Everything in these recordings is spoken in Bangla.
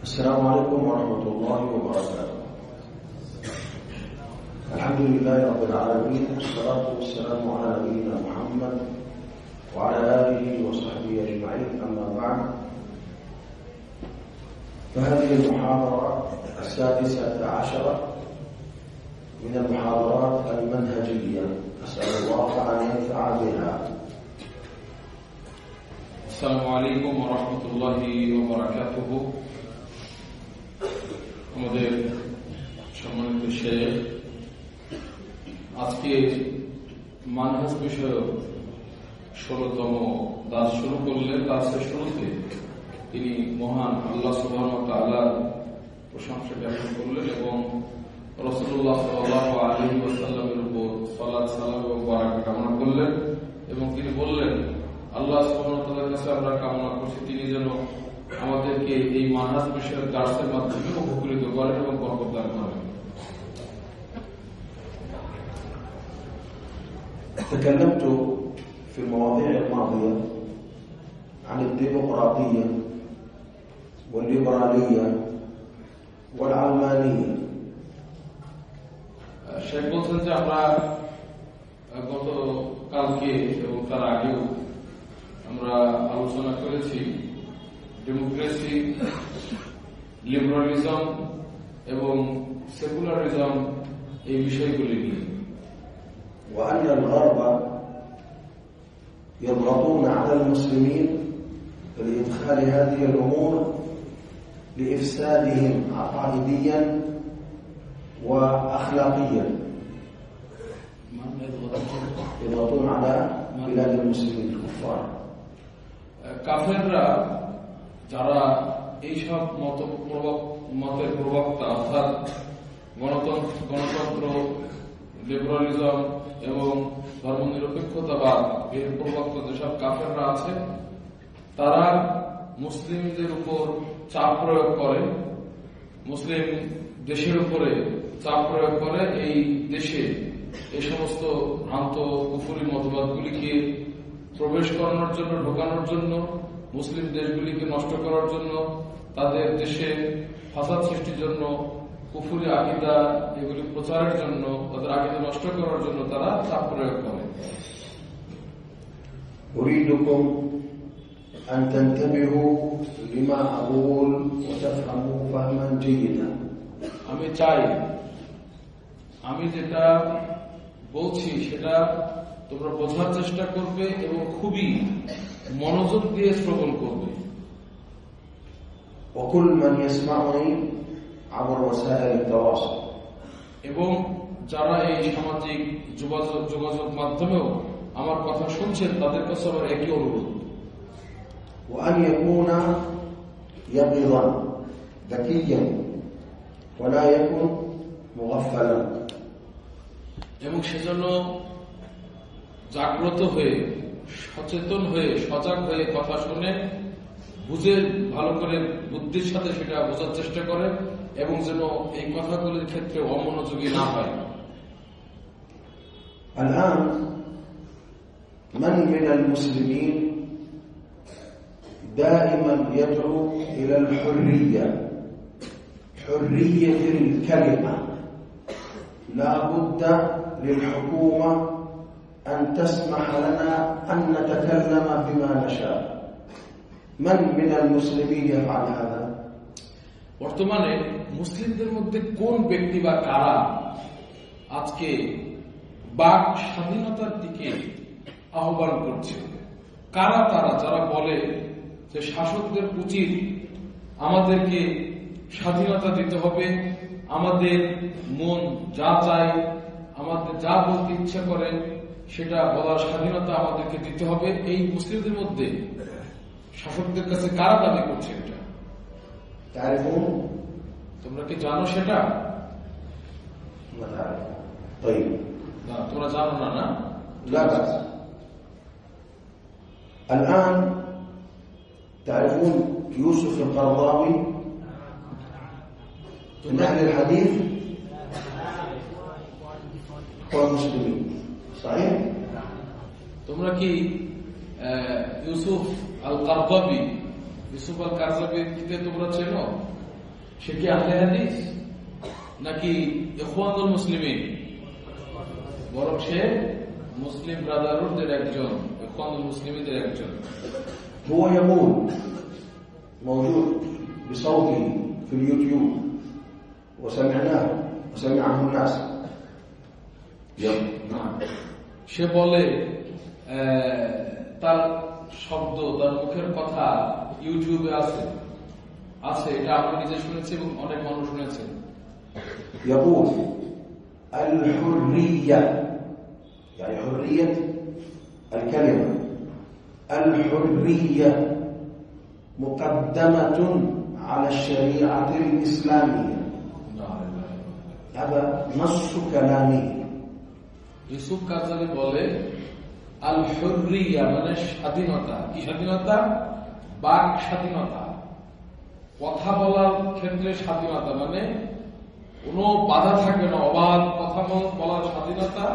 السلام عليكم ورحمة الله وبركاته. الحمد لله رب العالمين، والصلاة والسلام على نبينا محمد وعلى آله وصحبه أجمعين، أما بعد، فهذه المحاضرة 16 من المحاضرات المنهجية، أسأل الله أن ينفع بها. السلام عليكم ورحمة الله وبركاته। আমাদের সম্মানিত শেখ আজকে মানহাজ বিষয়ক 16তম দাস শুরু করলেন। দাসের শুরুতে তিনি মহান আল্লাহ সুবহানাহু ওয়া তাআলার প্রশংসা জ্ঞাপন করলেন এবং রাসূলুল্লাহ সাল্লাল্লাহু আলাইহি ওয়াসাল্লামের উপর সালাত সালাম এবং বারাকা কামনা করলেন এবং তিনি বললেন, আল্লাহ সুবহানাহু ওয়া তাআলার কাছে আমরা কামনা করছি তিনি যেন আমাদেরকে এই মানহাজ বিষয়ক দার্সের মাধ্যমে উপকৃত করেন এবং বরকত দান করেন। تكلمت في المواضيع الماضية عن الديمقراطية والليبرالية والعلمانية. শেখ বলছেন যে আমরা গত কালকে এবং তার আগেও আমরা আলোচনা করেছি ডেমোক্রেসি, লিবারালিজম এবং সেকুলারিজম এই বিষয়গুলি নিয়ে। وأن الغرب يضغطون على المسلمين لإدخال هذه الأمور لإفسادهم عقائديا وأخلاقيا. يضغطون على بلاد المسلمين الكفار. কাফেররা যারা এইসব মতের প্রবক্তা অর্থাৎ গণতন্ত্র, লিবারালিজম এবং ধর্মনিরপেক্ষতাবাদ এর প্রবক্তা যেসব কাফেররা আছে তারা মুসলিমদের উপর চাপ প্রয়োগ করে, মুসলিম দেশের উপরে চাপ প্রয়োগ করে এই দেশে এই সমস্ত ভ্রান্ত কুফরি মতবাদগুলিকে প্রবেশ করানোর জন্য, ঢোকানোর জন্য, মুসলিম দেশগুলিকে নষ্ট করার জন্য, তাদের দেশে ফাসাদ সৃষ্টির জন্য, কুফরি আকীদা এগুলি প্রচারের জন্য, তাদের আকীদা নষ্ট করার জন্য তারা চাপ প্রয়োগ করে। أريدكم أن تنتبهوا لما أقول وتفهموا فهما جيدا. আমি চাই আমি যেটা বলছি সেটা তোমরা বোঝার চেষ্টা করবে এবং খুবই মনোযোগ দিয়ে শ্রবণ করবে। وكل من يسمعني عبر وسائل التواصل. এবং যারা এই সামাজিক যোগাযোগ মাধ্যমেও আমার কথা শুনছেন তাদের কাছে আমার একই অনুরোধ। وأن يكون يقظا ذكيا ولا يكن مغفلا. এবং সেজন্য জাগ্রত হয়ে, সচেতন হয়ে, সজাগ হয়ে কথা শুনে বুঝে ভালো করে বুদ্ধির সাথে সেটা বোঝার চেষ্টা করে এবং যেন এই কথাগুলির ক্ষেত্রে অমনোযোগী না হয়। الآن من من المسلمين دائما يدعو إلى الحرية، حرية الكلمة، لا بد للحكومة أن تسمح لنا أن نتكلم بما نشاء. من من المسلمين يفعل هذا؟ বর্তমানে মুসলিমদের মধ্যে কোন ব্যক্তি বা কারা আজকে বাক স্বাধীনতার দিকে আহ্বান করছে? কারা তারা যারা বলে যে শাসকদের উচিত আমাদেরকে স্বাধীনতা দিতে হবে, আমাদের মন যা চায়, আমাদের যা বলতে ইচ্ছা করে সেটা বলার স্বাধীনতা আমাদেরকে দিতে হবে? এই মুসলিমদের মধ্যে শাসকদের কাছে কারা দাবি করছে এটা? তোমরা কি জানো সেটা? না, তোমরা জানো না? না, لا بأس. الآن تعرفون يوسف القرضاوي من أهل الحديث والمسلمين، صحيح؟ তোমরা কি ইউসুফ আল কারজাবি, ইউসুফ আল কারজাবিকে তোমরা চেনো? সে কি আহলে হাদিস নাকি ইখওয়ানুল মুসলিমিন? বরং সে মুসলিম ব্রাদারহুডের একজন, ইখওয়ানুল মুসলিমিনদের একজন। هو يقول موجود بصوته في اليوتيوب وسمعه الناس. সে বলে তার শব্দ, তার মুখের কথা ইউটিউবে আছে, এটা আমি নিজে শুনেছি এবং অনেক মানুষ শুনেছে। يقول الحرية يعني حرية الكلمة، الحرية مقدمة على الشريعة الإسلامية. هذا نص كلامه. ইউসুফ কারজাবি বলে আল হুররিয়া মানে স্বাধীনতা। কি স্বাধীনতা? বাক স্বাধীনতা, কথা বলার ক্ষেত্রে স্বাধীনতা, মানে কোনো বাধা থাকে না, অবাধ কথা বলার স্বাধীনতা,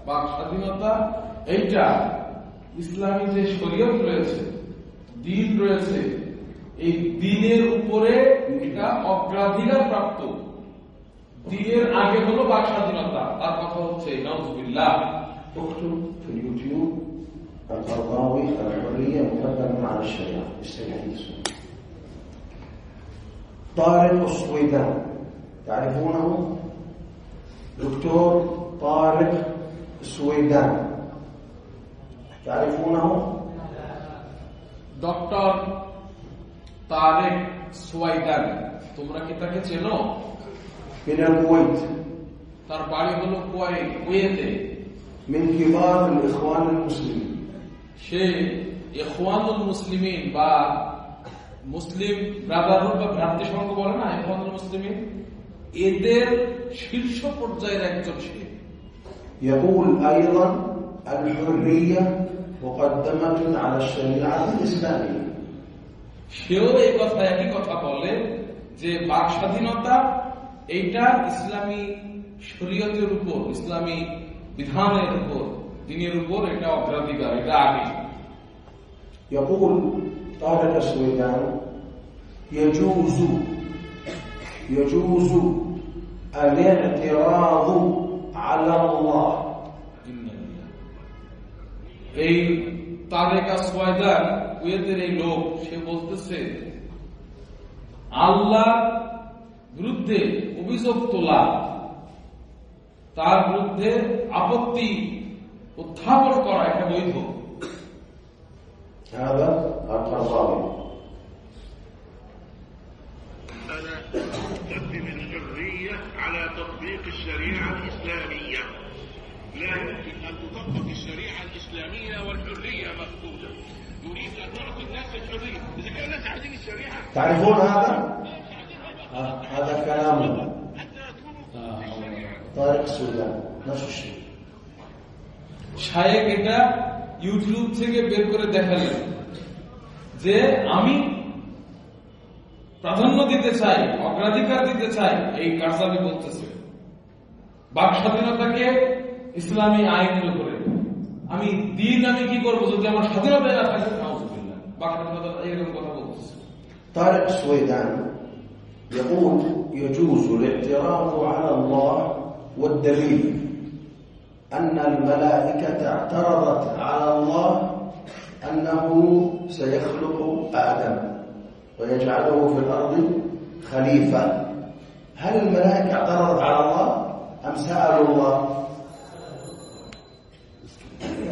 বাক স্বাধীনতা। এইটা ইসলামী যে শরীয়ত রয়েছে, দ্বীন রয়েছে, এই দ্বীনের উপরে এটা অগ্রাধিকার প্রাপ্ত। দ্বীনের আগে হলো বাক স্বাধীনতা। তার কথা হচ্ছে নাউযুবিল্লাহ। اكتب في اليوتيوب القرضاوي الحرية مقدمة على الشريعة. استمع اسمه طارق السويدان، تعرفونه؟ دكتور طارق السويدان، تعرفونه؟ ডক্টর তারেক সুয়াইদান, তোমরা কি তাকে চেনো? من الكويت. তার বাড়ি হলো কুয়েতে। من كبار الإخوان المسلمين. সে ইখওয়ানুল মুসলিমিন বা মুসলিম ব্রাদারহুড বা ভ্রাতৃসংঘ বলে না, ইখওয়ানুল মুসলিমিন, এদের শীর্ষ পর্যায়ের একজন সে। يقول أيضا الحرية مقدمة على الشريعة الإسلامية. সেও এই কথা, একই কথা বলে যে বাক স্বাধীনতা এইটা ইসলামী শরীয়তের উপর, ইসলামী বিধানের উপর, দ্বীনের উপর এটা অগ্রাধিকার, এটা আগে। يقول طارق السويدان يجوز الاعتراض على الله. এই তারেক সুয়াইদান, কুয়েতের এই লোক, সে বলতেছে আল্লাহ বিরুদ্ধে অভিযোগ তোলা, তার বিরুদ্ধে আপত্তি উত্থাপন করা এটা বৈধ। هذا القرضاوي. أنا أقدم الحرية على تطبيق الشريعة الإسلامية. لا يمكن أن تطبق الشريعة الإسلامية والحرية مفقودة. نريد أن نعطي الناس الحرية. إذا كان الناس عايزين الشريعة، تعرفون هذا كلامه طارق السويدان نفس الشيء. শায়েখ এটা ইউটিউব থেকে বের করে দেখালেন যে আমি প্রাধান্য দিতে চাই, অগ্রাধিকার দিতে চাই। এই কারজাবি বলতেছে বাক স্বাধীনতাকে ইসলামী আইনের উপরে। আমি দ্বীন আমি কি করবো যদি আমার স্বাধীনতা না থাকে? নাউযুবিল্লাহ, বাক স্বাধীনতা এরকম কথা বলতেছে। طارق السويدان يقول يجوز الاعتراض على الله، والدليل أن الملائكة اعترضت على الله أنه سيخلق آدم ويجعله في الأرض خليفة. هل الملائكة اعترضت على الله أم سألوا الله؟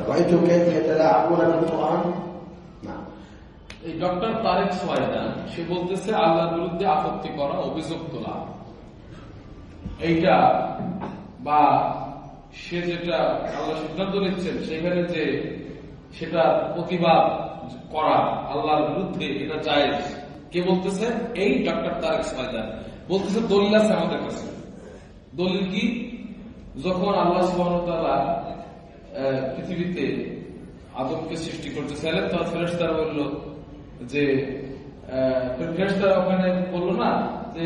رأيتم كيف يتلاعبون بالقرآن؟ نعم. এই ডক্টর তারেক সুয়াইদান সে বলতেছে আল্লাহর বিরুদ্ধে আপত্তি করা, অভিযোগ তোলা, এইটা বা সে যেটা আল্লাহ সিদ্ধান্ত নিচ্ছেন সেখানে যে সেটা প্রতিবাদ করা আল্লাহর বিরুদ্ধে, এটা জায়েজ। কে বলতেছে? এই ডক্টর তারেক সুয়াইদান বলতেছে দলিল আছে আমাদের কাছে। দলিল কি? যখন আল্লাহ সুবহানাহু ওয়া তাআলা পৃথিবীতে আদমকে সৃষ্টি করতে চাইলেন, তখন ফেরেশতারা বলল যে, ফেরেশতারা ওখানে বলল না যে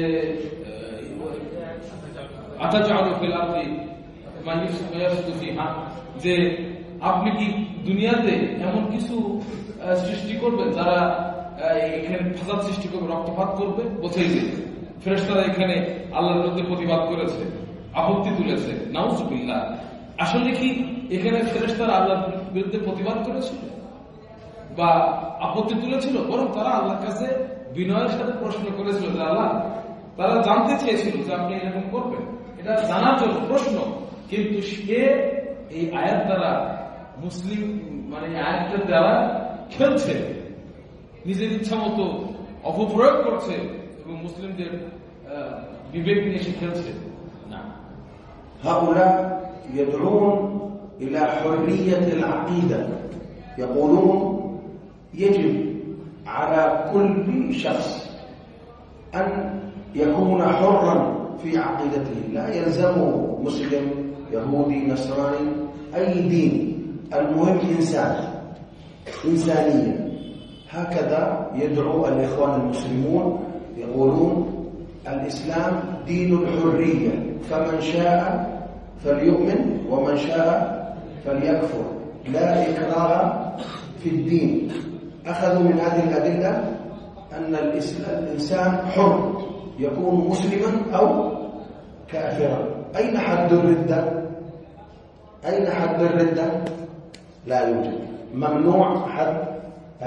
আতাজালু ফিল আরদি মা ইউফসিদু ফিহা, যে আপনি কি দুনিয়াতে এমন কিছু সৃষ্টি করবে, যারা এখানে ফাসাদ সৃষ্টি করবে, রক্তপাত করবে, বলছে যে ফেরেশতারা এখানে আল্লাহর বিরুদ্ধে প্রতিবাদ করেছে, আপত্তি তুলেছে। নাউজুবিল্লাহ। আসলে কি এখানে ফেরেশতারা আল্লাহর বিরুদ্ধে প্রতিবাদ করেছিল বা আপত্তি তুলেছিল? বরং তারা আল্লাহর কাছে বিনয়ের সাথে প্রশ্ন করেছিল যে আল্লাহ, তারা জানতে চেয়েছিল যে আপনি এরকম করবেন, এটা জানার জন্য প্রশ্ন। কিন্তু সে এই আয়াত দ্বারা মুসলিম মানে আয়াতের দ্বারা খেলছে, নিজের ইচ্ছা মতো অপপ্রয়োগ করছে এবং মুসলিমদের বিবেক নিয়ে সে খেলছে না। هؤلاء يدعون إلى حرية العقيدة، يقولون يجب على كل شخص أن يكون حرا في عقيدته، لا يلزم مسلم يهودي نصراني أي دين، المهم إنسانية. هكذا يدعو الإخوان المسلمون، يقولون الإسلام دين الحرية، فمن شاء فليؤمن ومن شاء فليكفر، لا إكراه في الدين. أخذوا من هذه الأدلة أن الإنسان حر، يكون مسلما أو كافرا. أين حد الردة؟ أين حد الردة؟ لا يوجد، ممنوع حد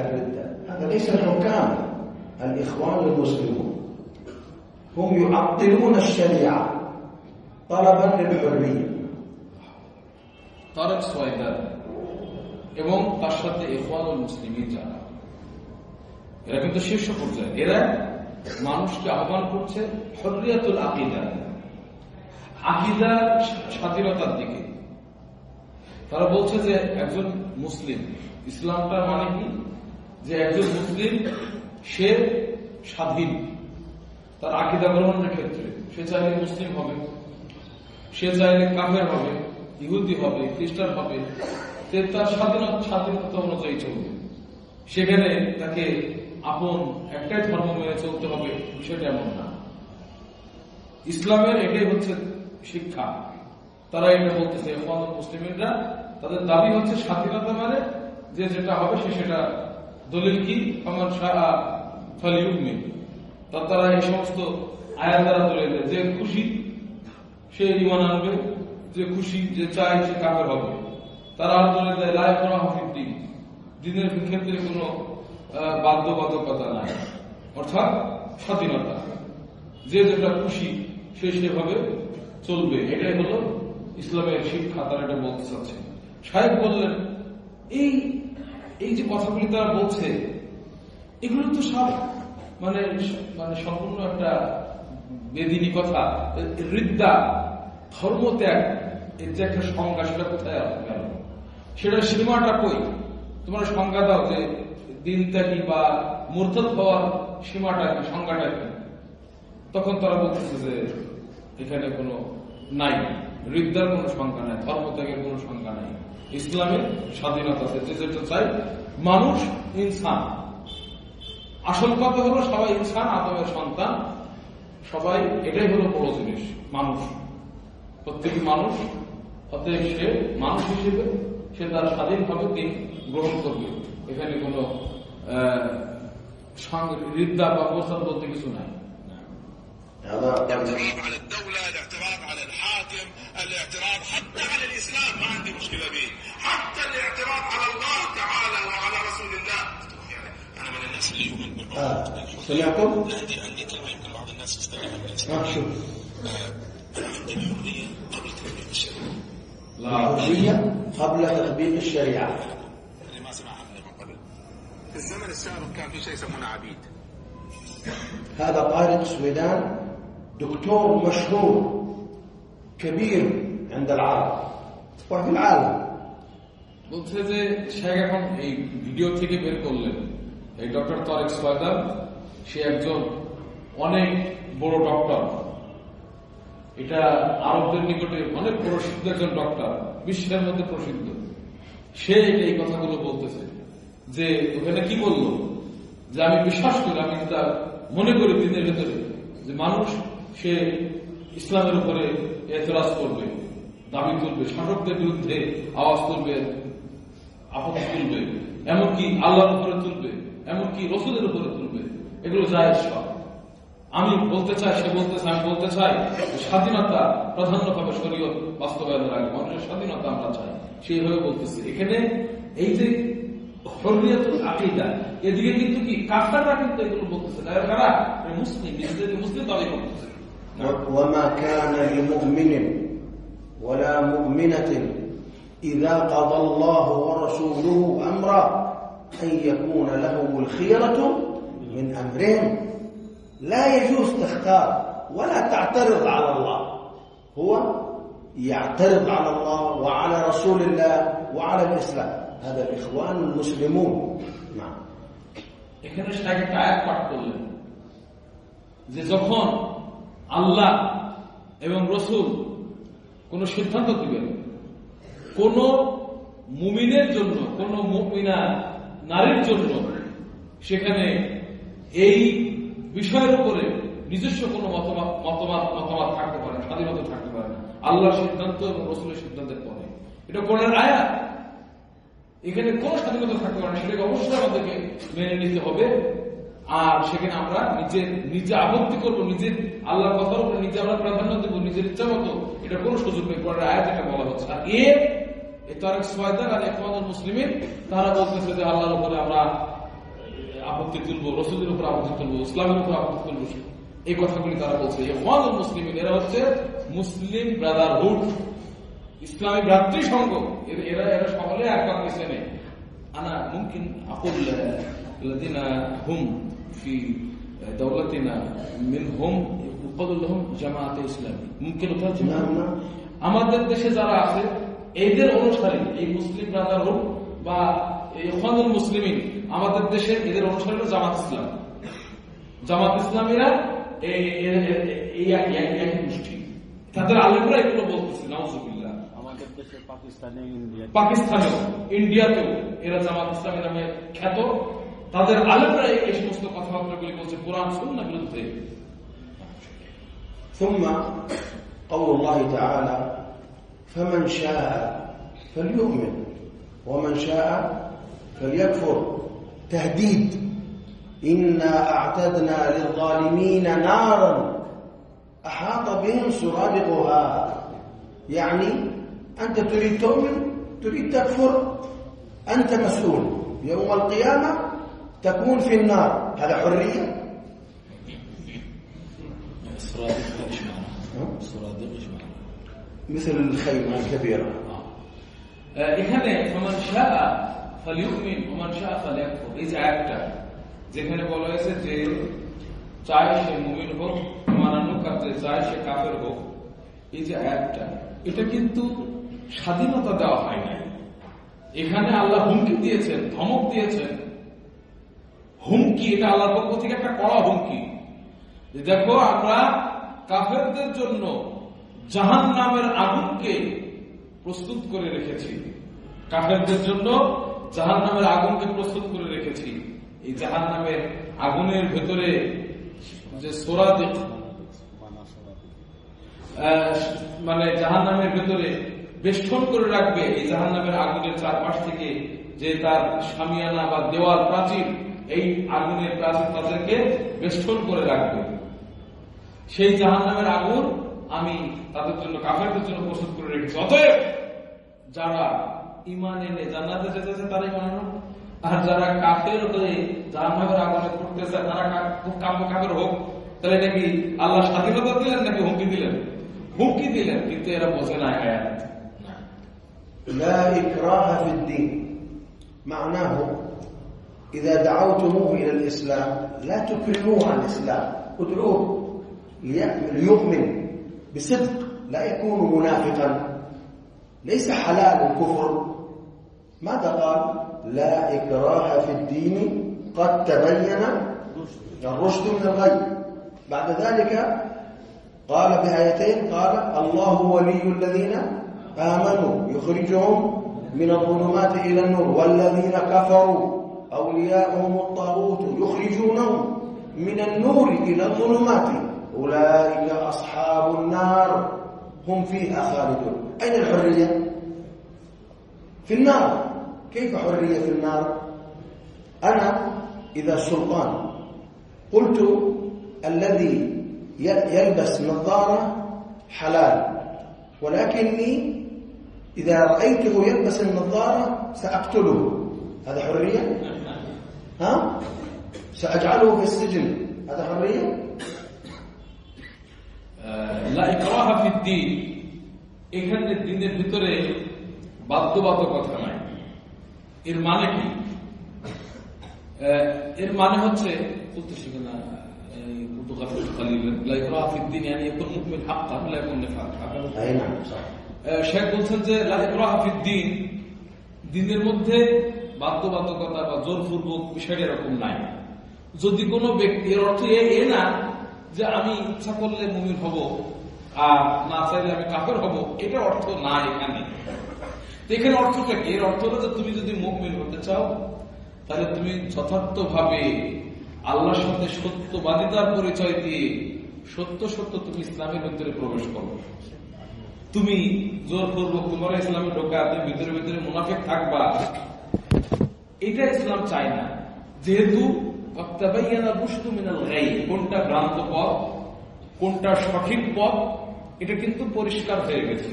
الردة. هذا ليس الحكام الإخوان المسلمون، هم يعطلون الشريعة طلبا للحرية. তারেক সোয়াইদার এবং তার সাথে ইখওয়ানুল মুসলিমিন যারা, এরা কিন্তু শীর্ষ পর্যায়ে, এরা মানুষকে আহ্বান করছে হুররিয়াতুল আকীদা, আকীদার স্বাধীনতার দিকে। তারা বলছে যে একজন মুসলিম, ইসলামটা মানে কি, যে একজন মুসলিম সে স্বাধীন তার আকীদা গ্রহণের ক্ষেত্রে। সে চাইলে মুসলিম হবে, সে চাইলে কাফের হবে, ইহুদি হবে, খ্রিস্টান হবে, তার স্বাধীনতা অনুযায়ী চলবে। সেখানে তাকে আপন একটাই ধর্ম মেনে চলতে হবে, বিষয়টা এমন না। ইসলামের এটাই হচ্ছে শিক্ষা। তারা এটা বলতেছে, মুসলিমরা তাদের দাবি হচ্ছে স্বাধীনতা মানে যে যেটা হবে সে সেটা, দলিল কি, আমার ফালিউমিন। তারা এই সমস্ত আয়াত দ্বারা দলিল দেয়, যে খুশি সে ঈমান আনবে, যে খুশি যে চায় সে কাফের হবে। তারা আর দলিল দেয় লা ইকরাহা ফিদ্দীন, দ্বীনের ক্ষেত্রে কোনো বাধ্যবাধকতা নাই, অর্থাৎ স্বাধীনতা, যে যেটা খুশি সে সেভাবে চলবে। এটাই হলো ইসলামের শিক্ষা। তারা এটা বলতে চাচ্ছে। সাহেব বললেন, এই যে কথাগুলি তারা বলছে, এগুলো তো সব মানে সম্পূর্ণ একটা বেদিনী কথা। রিদ্দা, ধর্মত্যাগ, এর যে একটা সংজ্ঞা, সেটা কোথায় গেল? সেটার সীমাটা কই? তোমরা সংজ্ঞা দাও যে দিন ত্যাগী বা মুরতাদ হওয়ার সীমাটা কি, সংজ্ঞাটা কি? তখন তারা বলতেছে যে এখানে কোনো নাই, রিদ্দার কোনো সংজ্ঞা নাই, ধর্মত্যাগের কোনো সংজ্ঞা নাই। ইসলামের স্বাধীনতা আছে, যে যেটা চাই। মানুষ ইনসান, আসল কথা হলো সবাই ইনসান, আদমের সন্তান সবাই, এটাই হলো বড় জিনিস। মানুষ, প্রত্যেকটি মানুষ, অতএব সে মানুষ হিসেবে সে তার স্বাধীনভাবে দিন গ্রহণ করবে। এখানে কোনো রিদ্দা বা প্রস্তাব বলতে কিছু নাই। الاعتراض على الدولة، الاعتراض على الحاكم، الاعتراض حتى على الإسلام ما عندي مشكلة به، حتى الاعتراض على الله تعالى وعلى رسول الله. يعني أنا من الناس اللي يؤمن بالروح. سمعتم؟ عندي كلمة يمكن بعض الناس يستغرب من شوف، أنا عندي الحرية قبل تطبيق الشريعة. الحرية قبل تطبيق الشريعة. اللي ما سمعها من قبل. في الزمن السابق كان في شيء يسمونه عبيد. هذا طارق سويدان دكتور مشهور كبير عند العرب وفي العالم. বলছে যে শেখ এখন এই ভিডিও থেকে বের করলেন, এই ডক্টর তারেক সোয়াইদার, সে একজন অনেক বড় ডক্টর। এটা আরবদের নিকটে অনেক প্রসিদ্ধ একজন ডক্টর, বিশ্বের মধ্যে প্রসিদ্ধ। সে এই কথাগুলো বলতেছে যে ওখানে কি বললো, যে আমি বিশ্বাস করি, আমি তা মনে করি দিনের ভেতরে, যে মানুষ সে ইসলামের উপরে এতরাজ করবে, দাবি তুলবে, শাসকদের বিরুদ্ধে আওয়াজ তুলবে, আপত্তি তুলবে, এমনকি আল্লাহর উপরে তুলবে, এমনকি রসুলের উপরে তুলবে, এগুলো জায়েজ সব। আমি বলতে চাই, সে বলতে চাই, আমি বলতে চাই স্বাধীনতা প্রাধান্য পাবে শরীয়ত বাস্তবায়নের আগে, মানুষের স্বাধীনতা আমরা চাই, সেইভাবে বলতেছি। এখানে এই যে হুররিয়াতুল আকীদা, এদিকে কিন্তু কি কাফেররা কিন্তু এগুলো বলতেছে, কারা মুসলিম, নিজেদেরকে মুসলিম দাবি করতেছে। وما كان لمؤمن ولا مؤمنة إذا قضى الله ورسوله أمرا أن يكون لهم الخيرة من أمرهم لا يجوز تختار ولا تعترض على الله، هو يعترض على الله وعلى رسول الله وعلى الإسلام، هذا الإخوان المسلمون. نعم. এখানে একটা আয়াত পাঠ করলেন যে যখন আল্লাহ এবং রসুল কোন সিদ্ধান্ত দিবেন, কোন মুমিনের জন্য, কোন মুমিনা নারীর জন্য, সেখানে এই বিষয়ের উপরে নিজস্ব কোন মতামত থাকতে পারে, স্বাধীনতা থাকতে পারে না আল্লাহর সিদ্ধান্ত এবং রসুলের সিদ্ধান্তের পরে। এটা কোরআনের আয়াত, এখানে কোন স্বাধীনতা থাকতে পারে না, সেটাকে অবশ্যই আমাদেরকে মেনে নিতে হবে। আর সেখানে আমরা নিজে আপত্তি করবো, নিজের আল্লাহর কথার উপরে নিজে আমরা প্রাধান্য দেবো নিজের ইচ্ছা মতো, এটা কোনো সুযোগ নেই। কোরআনের আয়াত এটা বলা হচ্ছে। আর তারেক সোয়াইদার আর ইখওয়ানুল মুসলিমিন তারা বলতেছে যে আল্লাহর উপরে আমরা আপত্তি তুলবো, রসুলের উপর আপত্তি তুলবো, ইসলামের উপর আপত্তি তুলবো, এই কথাগুলি তারা বলছে। ইখওয়ানুল মুসলিমিন এরা হচ্ছে মুসলিম ব্রাদারহুড, ইসলামী ভ্রাতৃসংঘ, এরা সকলে এক কাছে নেই। আনা মুমকিন আকুল الذين هم في دولتنا منهم يقال لهم جماعة إسلامية ممكن ترجمة আমাদের দেশে যারা আছে এদের অনুসারী, এই মুসলিম ব্রাদারহুড বা ইখওয়ানুল মুসলিমিন, আমাদের দেশের এদের অনুসারী জামাত ইসলাম, জামাত ইসলামীরা এই একই গোষ্ঠী, তাদের আলেমরা এগুলো বলতেছে। নাউজুবিল্লাহ। আমাদের দেশে পাকিস্তানে, ইন্ডিয়াতেও এরা জামাত ইসলামী নামে খ্যাত, তাদের আলেমরা এই সমস্ত কথাবার্তাগুলি বলছে কোরআন সুন্নাহর বিরুদ্ধে। ثم قول الله تعالى فمن شاء فليؤمن ومن شاء فليكفر، تهديد، إنا أعتدنا للظالمين نارا أحاط بهم سرادقها، يعني أنت تريد تؤمن، تريد تكفر، أنت مسؤول يوم القيامة تكون في النار. هذا حرية؟ مثل الخيمة الكبيرة. এখানে فمن شاء فليؤمن ومن شاء فليكفر, এই যে আয়াতটা যেখানে বলা হয়েছে যে চায় সে মুমিন হোক মানানুক, আর যে চায় সে কাফের হোক, এই যে আয়াতটা, এটা কিন্তু স্বাধীনতা দেওয়া হয় না। এখানে আল্লাহ হুমকি দিয়েছেন, ধমক দিয়েছেন। হুমকি, এটা আল্লাহর পক্ষ থেকে একটা কড়া হুমকি যে দেখো আমরা কাফেরদের জন্য জাহান্নামের আগুনকে প্রস্তুত করে রেখেছি, কাফেরদের জন্য জাহান্নামের আগুনকে প্রস্তুত করে রেখেছি। এই জাহান্নামের আগুনের ভেতরে যে সোরাদিক, মানে জাহান্নামের ভেতরে বেষ্টন করে রাখবে, এই জাহান্নামের আগুনের চারপাশ থেকে যে তার শামিয়ানা বা দেওয়াল প্রাচীর, এই আগুনের প্রাচীর তাদেরকে বেষ্টন করে রাখবে। সেই জাহান্নামের আগুন আমি তাদের জন্য, কাফেরদের জন্য প্রস্তুত করে রেখেছি। অতএব যারা ঈমান এনে জান্নাতে যেতেছে তারা ঈমান আনুক, আর যারা কাফের হয়ে জাহান্নামের আগুনে পড়তেছে তারা খুব কাফের হোক। তাহলে এটা কি আল্লাহ স্বাধীনতা দিলেন নাকি হুমকি দিলেন? হুমকি দিলেন, কিন্তু এরা বোঝে না আয়াত। لا إكراه في الدين معناه إذا دعوتموه إلى الإسلام لا تكرهوه عن الإسلام، ادعوه ليؤمن بصدق، لا يكون منافقا، ليس حلال الكفر. ماذا قال؟ لا إكراه في الدين قد تبين الرشد من الغي. بعد ذلك قال بآيتين، قال الله ولي الذين آمنوا يخرجهم من الظلمات إلى النور والذين كفروا أولياؤهم الطاغوت يخرجونهم من النور إلى الظلمات أولئك أصحاب النار هم فيها خالدون. أين الحرية؟ في النار. كيف حرية في النار؟ أنا إذا سلطان قلت الذي يلبس نظارة حلال، ولكني إذا رأيته يلبس النظارة سأقتله، هذا حرية؟ سأجعله في السجن، هذا حرية؟ লা ইকরাহা ফিদ্দীন, এখানে দ্বীনের ভিতরে বাধ্যবাধকতা নাই। এর মানে কি? এর মানে হচ্ছে শেখ বলছেন যে লা ইকরাহা ফিদ্দীন, দ্বীনের মধ্যে বাধ্যবাধকতা বা জোরপূর্বক বিষয়টা এরকম নাই। যদি কোনো ব্যক্তি, এর অর্থ এ না যে আমি ইচ্ছা করলে মুমিন হব আর না চাইলে আমি কাফের হব, এটা অর্থ না এখানে। এখানে অর্থটা কি? এর অর্থ হলো যে তুমি যদি মুমিন হতে চাও তাহলে তুমি যথার্থভাবে আল্লাহর সাথে সত্যবাদিতার পরিচয় দিয়ে সত্য সত্য তুমি ইসলামের ভিতরে প্রবেশ করো। তুমি জোরপূর্বক তোমার ইসলামে ঢোকা, তুমি ভিতরে ভিতরে মুনাফিক থাকবা, এটা ইসলাম চায় না। যেহেতু কোনটা ভ্রান্ত পথ কোনটা সঠিক পথ এটা কিন্তু পরিষ্কার হয়ে গেছে,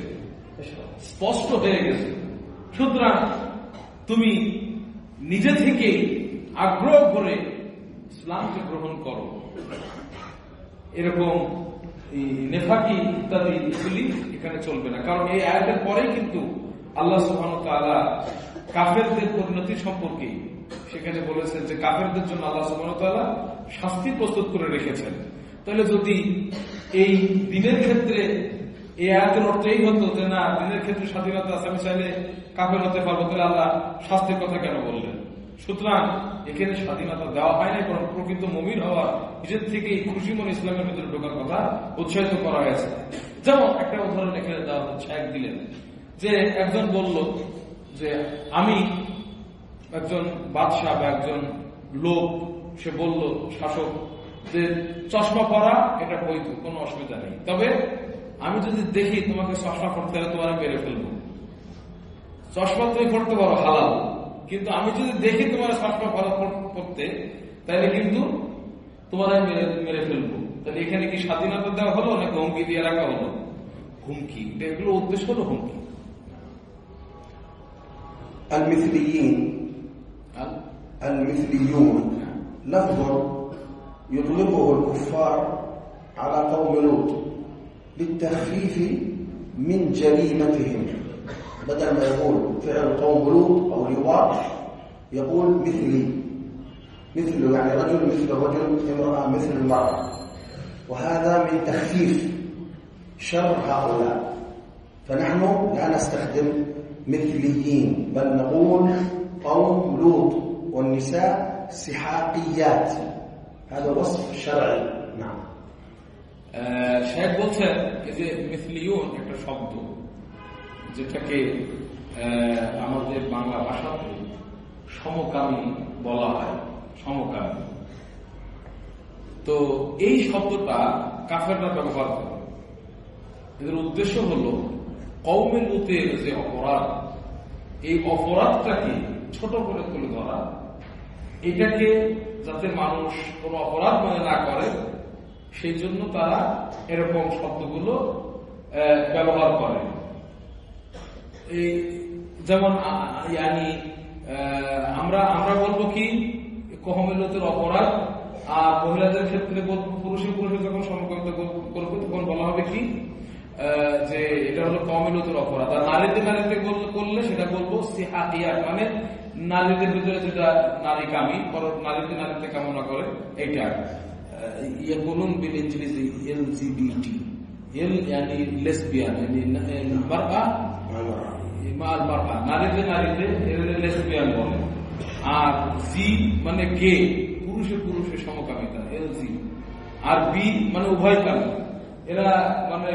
স্পষ্ট হয়ে গেছে। সুতরাং তুমি নিজে থেকে আগ্রহ করে ইসলামকে গ্রহণ করো। এরকম নেফাকি ইত্যাদি এগুলি এখানে চলবে না। কারণ এই আয়াতের পরেই কিন্তু আল্লাহ সুবহানাহু ওয়া তাআলা কাফেরদের পরিণতি সম্পর্কে সেখানে বলেছেন যে কাফেরদের জন্য আল্লাহ সুবহানাহু ওয়া তাআলা শাস্তি প্রস্তুত করে রেখেছেন। তাহলে যদি এই দ্বীনের ক্ষেত্রে এই আয়াতের অর্থ এই হতো যে না, দ্বীনের ক্ষেত্রে স্বাধীনতা আছে, আমি চাইলে কাফের হতে পারবো, তাহলে আল্লাহ শাস্তির কথা কেন বললেন? সুতরাং এখানে স্বাধীনতা দেওয়া হয় না, কারণ প্রকৃত মুমিন হওয়া নিজের থেকে খুশি মনে ইসলামের ভিতরে ঢোকার কথা উৎসাহিত করা হয়েছে। যেমন একটা উদাহরণ এখানে দেওয়া হচ্ছে, এক দিলেন যে একজন বলল যে আমি একজন বাদশাহ বা একজন লোক, সে বলল শাসক যে চশমা পরা এটা বৈধ, কোনো অসুবিধা নেই, তবে আমি যদি দেখি তোমাকে চশমা পড়তে হলে তোমার মেরে ফেলবো। চশমা তুমি পড়তে পারো হালাল, কিন্তু আমি যদি দেখি তোমার চশমা পড়তে তাহলে কিন্তু তোমার মেরে ফেলবো। তাহলে এখানে কি স্বাধীনতা দেওয়া হলো নাকি হুমকি দিয়ে রাখা হলো? হুমকি, এগুলো উদ্দেশ্য হলো হুমকি। المثليون لفظ يطلقه الكفار على قوم لوط للتخفيف من جريمتهم، بدل ما يقول فعل قوم لوط أو لواط يقول مثلي، مثله يعني رجل مثل الرجل، امرأة مثل المرأة، وهذا من تخفيف شر هؤلاء. فنحن لا نستخدم مثليين، بل نقول قوم لوط والنساء سحاقيات، هذا وصف شرعي. نعم. শেখ বলছেন যে মিথলিয়ুন একটা শব্দ যেটাকে আমাদের বাংলা ভাষাতে সমকামী বলা হয়, সমকামী। তো এই শব্দটা কাফেররা ব্যবহার করে। এদের উদ্দেশ্য হলো কওমে লূতের যে অপরাধ, এই অপরাধটাকে ছোট করে তুলে ধরা, এটাকে যাতে মানুষ কোনো অপরাধ মনে না করে সেই জন্য তারা এরকম শব্দগুলো ব্যবহার করে। এই যেমন আমরা বলবো কি কওমে লূতের অপরাধ, আর মহিলাদের ক্ষেত্রে পুরুষে যখন সমকামিতা করবে তখন বলা হবে কি যে এটা হলো কওমে লূতের অপরাধ। আর নারীতে করলে সেটা বলবো সিহাকিয়াত, মানে নারীদের ভিতরে যেটা নারী কামি, নারীতে কামনা করে, এইটা يقولون بالانجليزي LGBT، ال يعني lesbian يعني المرأة مع المرأة، নারীতে lesbian বলে। আর জি মানে গে, পুরুষে সমকামিতা, LG। আর বি মানে উভয়কামী, এরা মানে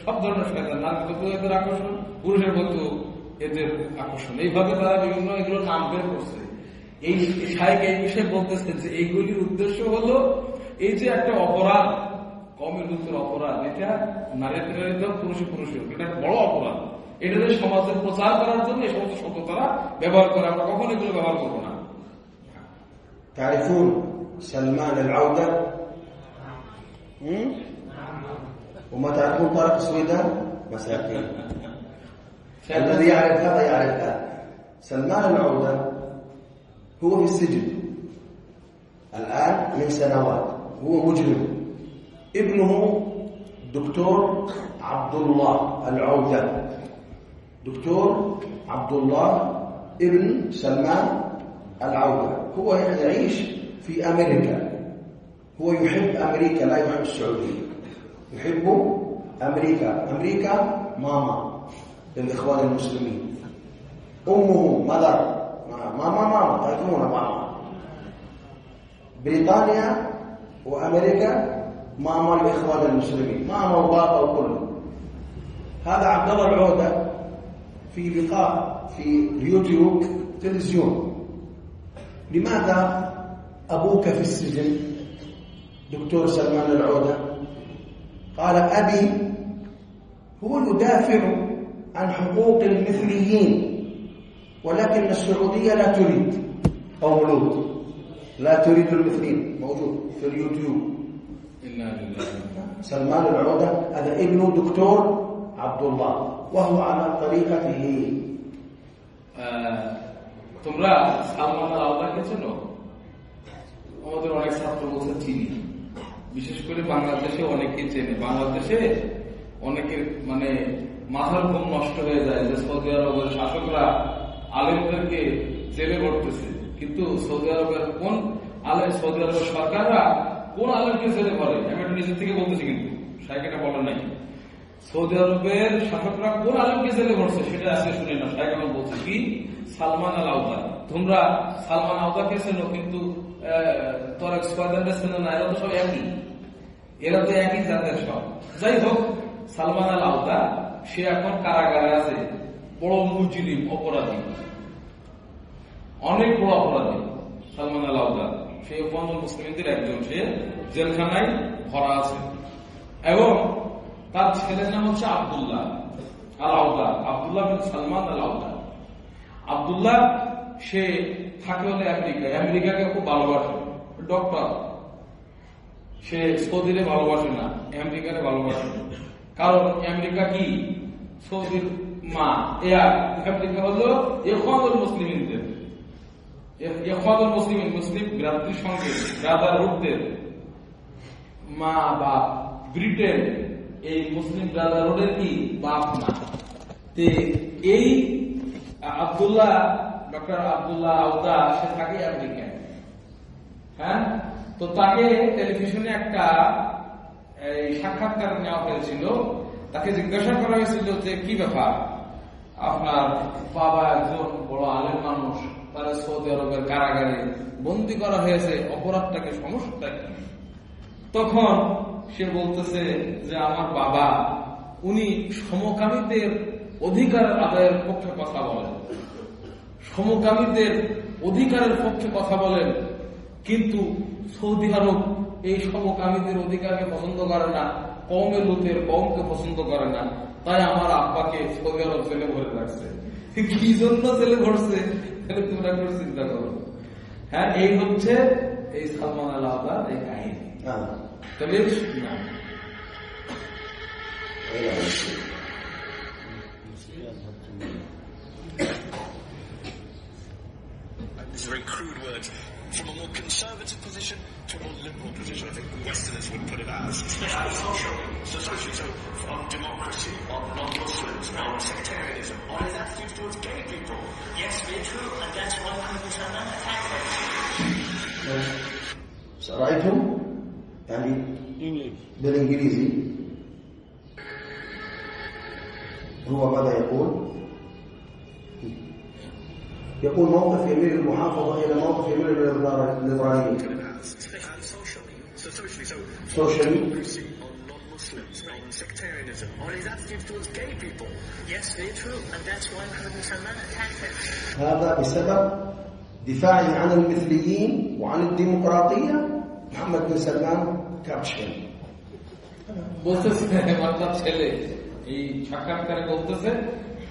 সব ধরনের শয়তান, নারীর প্রতি এদের আকর্ষণ, পুরুষের প্রতি এদের আকর্ষণ, এইভাবে তারা বিভিন্ন এগুলো নাম বের করছে। এই শায়েখ এই বিষয়ে বলতেছে যে এইগুলির উদ্দেশ্য হলো এই যে একটা অপরাধ, কওমে লূতের অপরাধ, এটা নারীতে পুরুষে, এটা বড় অপরাধ। এটা যে সমাজের প্রচার করার জন্য এই সমস্ত শব্দ তারা ব্যবহার করে, আমরা কখন এগুলো ব্যবহার করবো না। تعرفون سلمان العودة؟ وما تعرفون طارق السويدان؟ مساكين. الذي يعرف هذا يعرف هذا. سلمان العودة هو في السجن الآن من سنوات، هو مجرم. ابنه دكتور عبد الله العودة، دكتور عبد الله ابن سلمان العودة، هو يعيش في أمريكا، هو يحب أمريكا لا يحب السعودية، يحب أمريكا. أمريكا ماما للإخوان المسلمين، أمه مدر ماما تعرفون ماما. بريطانيا وأمريكا ماما للإخوان المسلمين، ماما وبابا وكله. هذا عبد الله العودة في لقاء في اليوتيوب تلفزيون: لماذا أبوك في السجن دكتور سلمان العودة؟ قال: أبي هو يدافع عن حقوق المثليين، ولكن السعودية لا تريد، أو مولود لا تريد المثليين، موجود في اليوتيوب. سلمان العودة هذا ابن دكتور عبد الله وهو على طريقته. তোমরা সালমান আল আওদাকে চেনো? আমাদের অনেক ছাত্র বলছে চিনি, বিশেষ করে বাংলাদেশে অনেকে চেনে। বাংলাদেশে অনেকের মানে মাথার ঘুম নষ্ট হয়ে যায় যে সৌদি আরবের শাসকরা আলেমদেরকে জেলে ভরতেছে, কিন্তু সৌদি আরবের কোন আলেম, সৌদি আরবের সরকাররা কোন আলেমকে জেলে ভরে? আমি এটা নিজের থেকে বলতেছি, কিন্তু শাইখ এটা বলে নাই। সৌদি আরবের শাসকরা কোন আলেমকে জেলে ভরছে সেটা আজকে শুনে না। শাইখ আমার বলছে কি? সালমান আল আওদা। তোমরা সালমান আওদাকে চেনো, কিন্তু তোরা সোয়াদানটা চেনো না। এরা তো সব একই, এরা তো একই জাতের সব। যাই হোক, সালমান আল আওদা সে এখন কারাগারে আছে, বড় মুজরিম, অপরাধী, অনেক বড় অপরাধী। সালমান আল আওদা সে ইখওয়ানুল মুসলিমিনদের একজন, সে জেলখানায় ভরা আছে। এবং তার ছেলের নাম হচ্ছে আব্দুল্লাহ আল আওদা, আব্দুল্লাহ বিন সালমান আল আওদা। আব্দুল্লাহ সে থাকে হলে আমেরিকায়, আমেরিকাকে খুব ভালোবাসে, ডক্টর। সে সৌদিরে ভালোবাসে না, আমেরিকারে ভালোবাসে। কারণ আমেরিকা কি? সৌদির মা। আমেরিকা হলো ইখওয়ানুল মুসলিমিনদের, ইখওয়ানুল মুসলিমিন, মুসলিম ভ্রাতৃর সঙ্গে ব্রাদারহুডদের মা বাপ। ব্রিটেন এই মুসলিম ব্রাদারহুডের কি বাপ মা। এই আব্দুল্লাহ, ডক্টর আব্দুল্লাহ আওদা, সে থাকে আমেরিকায়। হ্যাঁ, তো তাকে টেলিভিশনে একটা সাক্ষাৎকার নেওয়া হয়েছিল। তাকে জিজ্ঞাসা করা হয়েছিল যে কি ব্যাপার, আপনার বাবা একজন বড় আলেম মানুষ, তারা সৌদি আরবের কারাগারে বন্দী করা হয়েছে, অপরাধটাকে, সমস্যাটা কি? তখন সে বলতেছে যে আমার বাবা উনি সমকামীদের অধিকার আদায়ের পক্ষে কথা বলেন, সমকামীদের অধিকারের পক্ষে কথা বলেন, কিন্তু সৌদি আরব এই সমকামীদের অধিকারকে পছন্দ করে না, কওমে লুতের কওমকে পছন্দ করে না। তাই আমার আব্বাকে সৌদি আরব জেলে ভরে রাখছে। কি জন্য জেলে ভরছে তোমরা একটু চিন্তা করো। হ্যাঁ, এই হচ্ছে এই সালমান আল আওদার এই কাহিনী। তবে না, It's very crude words. From a more conservative position to a more liberal position, I think Westerners would put it as. Socially, so on democracy, on non-Muslims, on sectarianism, on his attitude towards gay people. Yes, very true, and that's why Prophet Salman attacked them. رأيتم يعني بالإنجليزي هو ماذا يقول؟ يقول موقف يميل المحافظة إلى موقف يميل الليبراليين. Socially. On non-Muslims, on sectarianism, on his attitude towards gay people. Yes, very true, and that's why Prophet Salman attacked them. هذا بسبب دفاعه عن المثليين وعن الديمقراطية. محمد بن سلمان كابشن বলতেছে, আমার ছেলে এই সাক্ষাৎকারে বলতেছে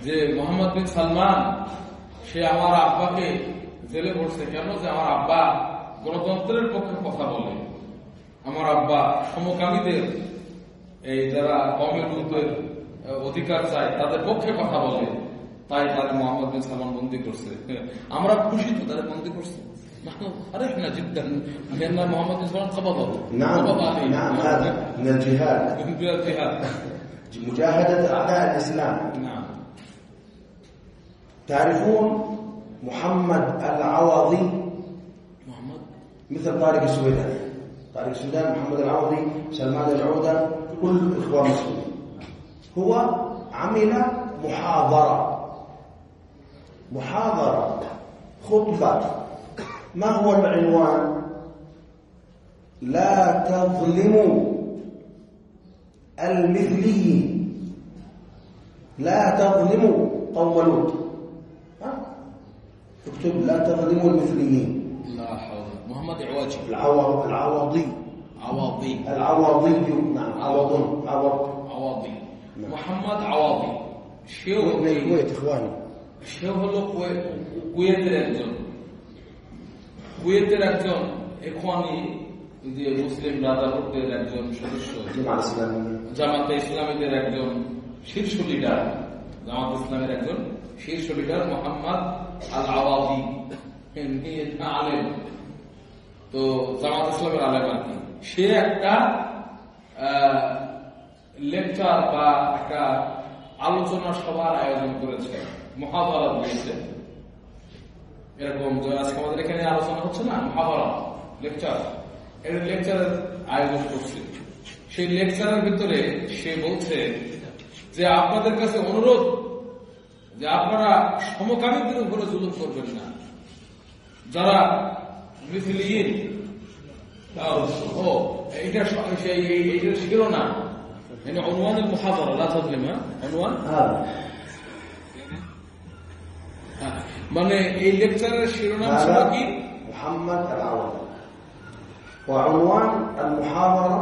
যে মোহাম্মদ বিন সালমান সে আমার আব্বাকে জেলে ভরছে। কেন? যে আমার আব্বা গণতন্ত্রের পক্ষে কথা বলে, আমার আব্বা সমকামীদের এই যারা কমিউনিটির অধিকার চায় তাদের পক্ষে কথা বলে, তাই তাদের মোহাম্মদ বিন সালমান বন্দী করছে। আমরা খুশি তো তাদের বন্দী করছে। فرحنا جدا لأن محمد بن سلمان قبضه. نعم هذا من الجهاد. من الجهاد. مجاهدة أعداء الإسلام. نعم. تعرفون محمد العوضي؟ محمد مثل طارق السويدان. طارق السويدان، محمد العوضي، سلمان العودة، كل إخوان مسلمين. هو عمل محاضرة خطبة. ما هو العنوان؟ لا تظلموا المثليين، لا تظلموا طولوت، اكتب لا تظلموا المثليين. لا حول. محمد عواجي العوضي نعم عواضي محمد عواضي شيء من الكويت إخواني. সে হলো কুয়েতের একজন এখওয়ানি যে মুসলিম ব্রাদারহুডের একজন সদস্য, জামাতে ইসলামীদের একজন শীর্ষ লিডার, জামাত ইসলামের একজন শীর্ষ লিডার মোহাম্মদ আল আওয়াদি, আলেম, তো জামাত ইসলামের আলেম আর কি। সে একটা লেকচার বা একটা আলোচনা সভার আয়োজন করেছে, মুহাদারা দিয়েছে। এরকম আজকে আমাদের এখানে আলোচনা হচ্ছে না, মুহাদারা লেকচার, এর লেকচারের আয়োজন করছে। সেই লেকচারের ভিতরে সে বলছে যে আপনাদের কাছে অনুরোধ যে আপনারা সমকামীদের উপরে জুলুম করবেন না, যারা মিথিলিন এইটা ছিল না। عنوان المحاضرة لا تظلم. عنوان মানে এই লেকচারের শিরোনাম ছিল কি? محمد العوضي. وعنوان المحاضرة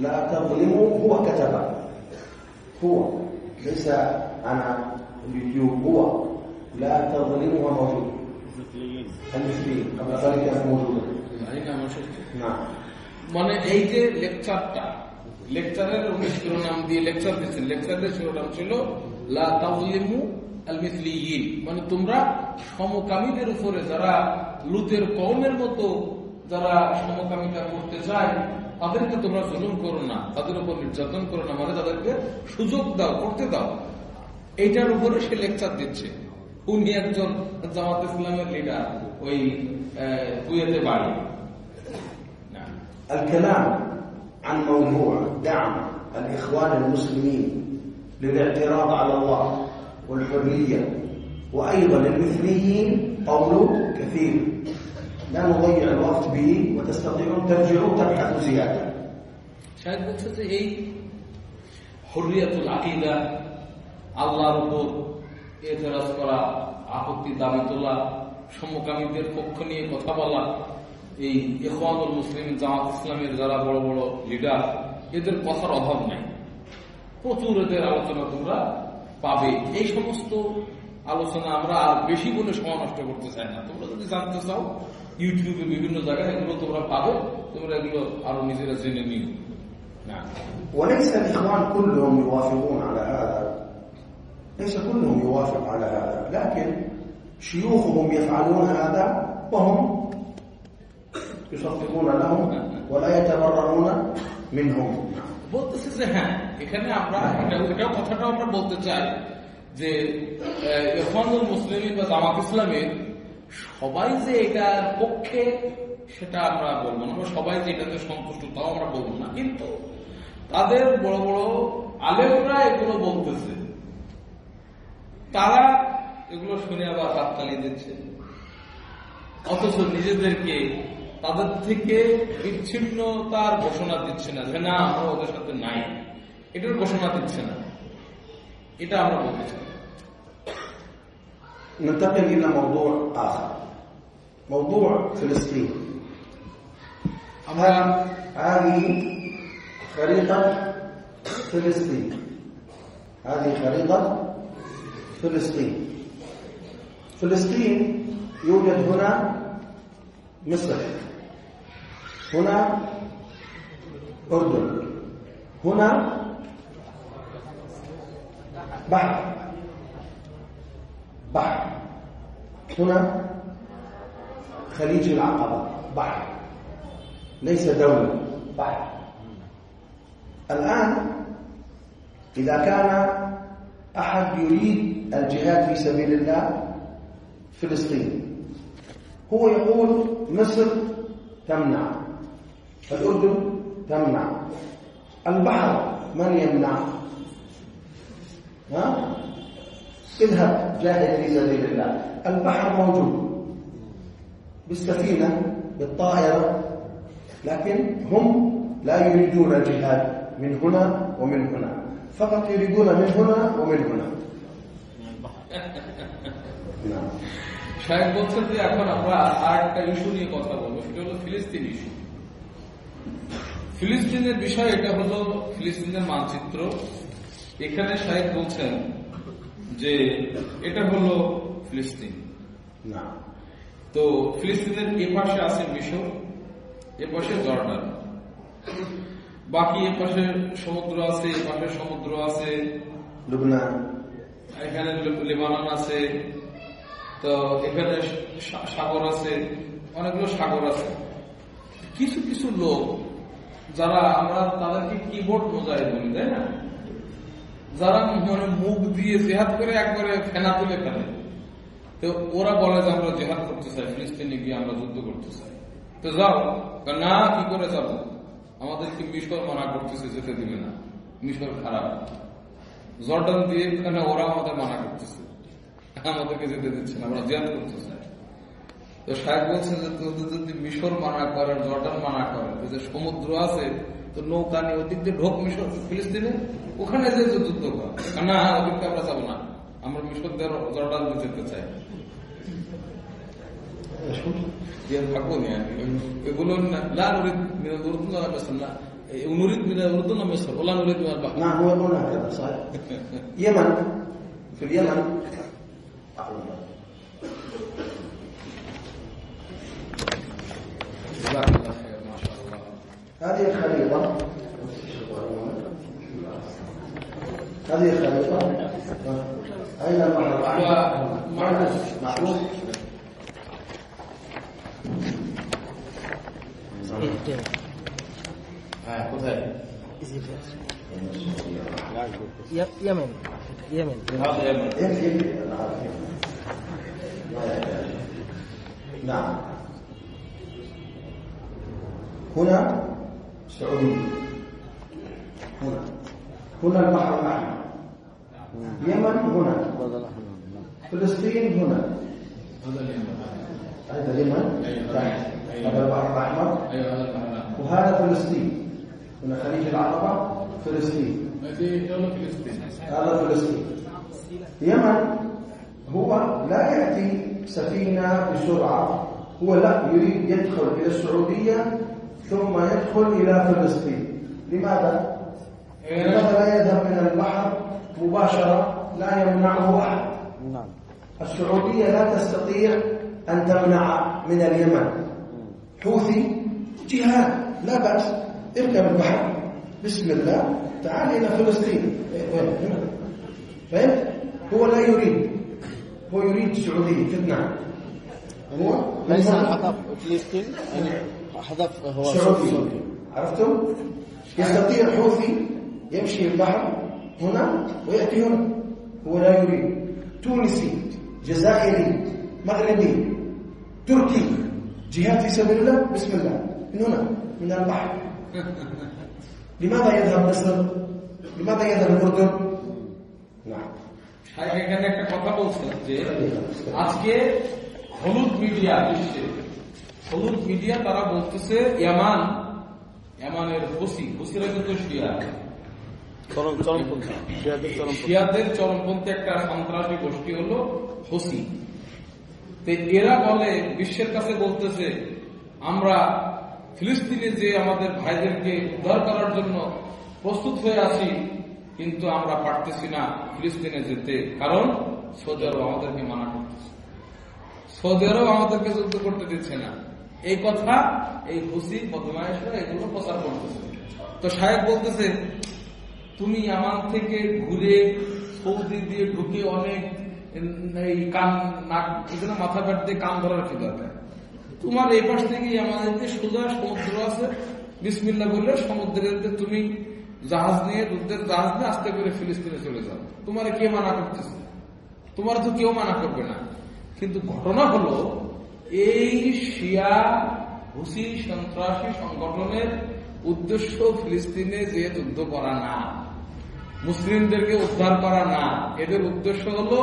لا تظلموا هو كتبه، هو ليس أنا اليوتيوب، هو لا تظلموا موجود المثليين قبل ذلك كانت موجودة. نعم. মানে এই যে লেকচারটা, লেকচারের শিরোনাম দিয়ে লেকচার দিচ্ছেন, লেকচারের শিরোনাম ছিল লা তাযলিমু আল মিসলিয়িন, মানে তোমরা সমকামীদের উপরে, যারা লুতের কওমের মতো যারা সমকামিতা করতে চায় তাদেরকে তোমরা জুলুম করো না, তাদের উপর নির্যাতন করো না, মানে তাদেরকে সুযোগ দাও, করতে দাও। এইটার উপরে সে লেকচার দিচ্ছে। উনি একজন জামাত ইসলামের লিডার, ওই কুয়েতে বাড়ি। الكلام عن موضوع دعم الإخوان المسلمين للاعتراض على الله والحرية وأيضا المثليين قول كثير، لا نضيع الوقت به وتستطيعون ترجعوا تبحثوا زيادة. شاهد بلشت এই হুররিয়াতুল আকীদা, আল্লাহর উপর এতরাজ করা, আপত্তি দাবি তোলা, সমকামীদের পক্ষ নিয়ে কথা বলা, এই ইখওয়ানুল মুসলিমিন জামাত ইসলামের যারা বড় বড় লিডার, এদের কথার অভাব নাই, প্রচুর এদের আলোচনা তোমরা পাবে। এই সমস্ত আলোচনা আমরা আর বেশি বলে সময় নষ্ট করতে চাই না। তোমরা যদি জানতে চাও ইউটিউবে বিভিন্ন জায়গায় এগুলো তোমরা পাবে, তোমরা এগুলো আরো নিজেরা জেনে নিও। وليس الإخوان كلهم يوافقون على هذا، ليس كلهم يوافق على هذا، لكن شيوخهم يفعلون هذا وهم يصفقون لهم ولا يتبرؤون منهم. বলতেছে যে হ্যাঁ, এখানে আমরা এটাও কথাটা আমরা বলতে চাই যে ইখওয়ানুল মুসলিমিন বা জামাত ইসলামের সবাই যে এটার পক্ষে সেটা আমরা বলবো না, সবাই যে এটাতে সন্তুষ্ট তাও আমরা বলবো না, কিন্তু তাদের বড় বড় আলেমরা এগুলো বলতেছে, তারা এগুলো শুনে আবার হাততালি দিচ্ছে, অথচ নিজেদেরকে তাদের থেকে বিচ্ছিন্নতার ঘোষণা দিচ্ছে না, যে না আমরা ওদের সাথে নাই, এটার ঘোষণা দিচ্ছে না। এটা আমরা বলতে চাই। ننتقل إلى موضوع آخر، موضوع فلسطين. هذه خريطة فلسطين، هذه خريطة فلسطين. فلسطين يوجد هنا مصر هنا أردن، هنا بحر، هنا خليج العقبة بحر، ليس دولة، بحر. الآن إذا كان أحد يريد الجهاد في سبيل الله فلسطين، هو يقول مصر تمنع، الأردن تمنع، البحر من يمنع؟ اذهب جاهد في سبيل الله، البحر موجود بالسفينة بالطائرة، لكن هم لا يريدون الجهاد من هنا ومن هنا، فقط يريدون من هنا ومن هنا. শায়েখ বলছেন যে এখন আমরা আরেকটা ইস্যু নিয়ে কথা বলবো, সেটা হলো ফিলিস্তিন ইস্যু। ফিলিস্তিনের বিষয় এটা হলো ফিলিস্তিনের মানচিত্র। এখানে শায়েখ বলছেন যে এটা হলো ফিলিস্তিন না, তো ফিলিস্তিনের এপাশে আছে মিশর, এপাশে জর্ডান, বাকি এপাশে সমুদ্র আছে, এপাশে সমুদ্র আছে, লুবনান, এখানে লেবানন আছে, তো এখানে সাগর আছে, অনেকগুলো সাগর আছে। কিছু কিছু লোক যারা আমরা তাদেরকে কিবোর্ড মোজাহিদ বলি, তাই না, যারা মানে মুখ দিয়ে জেহাদ করে একবারে ফেনা তুলে ফেলে, তো ওরা বলে যে আমরা জেহাদ করতে চাই, ফিলিস্তিনে গিয়ে আমরা যুদ্ধ করতে চাই। তো যাও না, কি করে যাবো, আমাদেরকে মিশর মানা করতেছে, যেতে দিবে না, মিশর খারাপ। জর্ডান দিয়ে ওরা আমাদের মানা করতেছে, আমাদেরকে যেতে দিচ্ছে না, আমরা জিহাদ করতে চাই। তো শায়েখ বলছেন যে যদি মিশর মানা করে, জর্ডান মানা করে, যে সমুদ্র আছে, তো নৌকা নিয়ে ওদিক দিয়ে ঢোক মিশর ফিলিস্তিনে, ওখানে যে যুদ্ধ কর না, ওদিকে আমরা যাবো না, আমরা মিশর দিয়ে জর্ডান দিয়ে যেতে চাই। থাকবো না এগুলো না, নুরিদ মিনাল উর্দু না মিসর, না নুরিদ মিনাল উর্দু না মিসর, ওলা নুরিদ মিনাল বাহর। نعم هو هنا هذا صحيح. يمن، في اليمن هذه الخريطة، هذه الخريطة أين البحر الأحمر؟ معروف. يمن نعم. هنا السعودية، هنا البحر الأحمر، اليمن هنا، فلسطين هنا، هذا اليمن تحت، هذا البحر الأحمر، وهذا فلسطين، هنا خليج العقبة، فلسطين، هذا فلسطين. اليمن هو لا يأتي سفينة بسرعة، هو لا يريد يدخل إلى السعودية ثم يدخل إلى فلسطين. لماذا؟ لماذا لا يذهب من البحر مباشرة؟ لا يمنعه أحد. السعودية لا تستطيع أن تمنع من اليمن. حوثي جهاد لا بأس، اركب البحر بسم الله تعال إلى فلسطين. فهمت؟ هو لا يريد، هو يريد السعودية تمنع. هو ليس الهدف فلسطين، يعني هدف هو السعودية. عرفتم؟ يستطيع حوثي يمشي البحر هنا ويأتي هنا، هو لا يريد. تونسي، جزائري، مغربي، تركي، جهاد في سبيل الله بسم الله من هنا من البحر. لماذا يذهب مصر؟ لماذا يذهب الأردن؟ نعم. এখানে একটা কথা বলছেন যে আজকে হলুদ মিডিয়া, বিশ্বে হলুদ মিডিয়া তারা বলতেছে ইয়ামানের হুসিরা কিন্তু শিয়াদের চরমপন্থী একটা সন্ত্রাসী গোষ্ঠী হলো হুসি। এরা বলে বিশ্বের কাছে বলতেছে আমরা ফিলিস্তিনে যে আমাদের ভাইদেরকে উদ্ধার করার জন্য প্রস্তুত হয়ে আছি, কিন্তু আমরা পারতেছি না ফিলিস্তিনে যেতে, কারণ সৌদি আরব আমাদেরকে মানা করতেছে, সৌদি আরব আমাদেরকে যুদ্ধ করতে দিচ্ছে না। এই কথা এই হুসি বদমায়েশরা এগুলো প্রচার করতেছে। তো সাহেব বলতেছে, তুমি আমার থেকে ঘুরে সৌদি দিয়ে ঢুকে অনেক এই কান নাক এখানে মাথা ব্যাট দিয়ে কান ধরার কি দরকার? তোমার এই পাশ থেকেই আমাদের যে সোজা সমুদ্র আছে, বিসমিল্লাহ বললে সমুদ্রের তুমি জাহাজ নিয়ে যুদ্ধের জাহাজ নিয়ে আস্তে করে ফিলিস্তিনে চলে যাও। তোমার কে মানা করতেছে? তোমার তো কেউ মানা করবে না। কিন্তু ঘটনা হলো এই শিয়া হুসি সন্ত্রাসী সংগঠনের উদ্দেশ্য ফিলিস্তিনে যে যুদ্ধ করা না, মুসলিমদেরকে উদ্ধার করা না। এদের উদ্দেশ্য হলো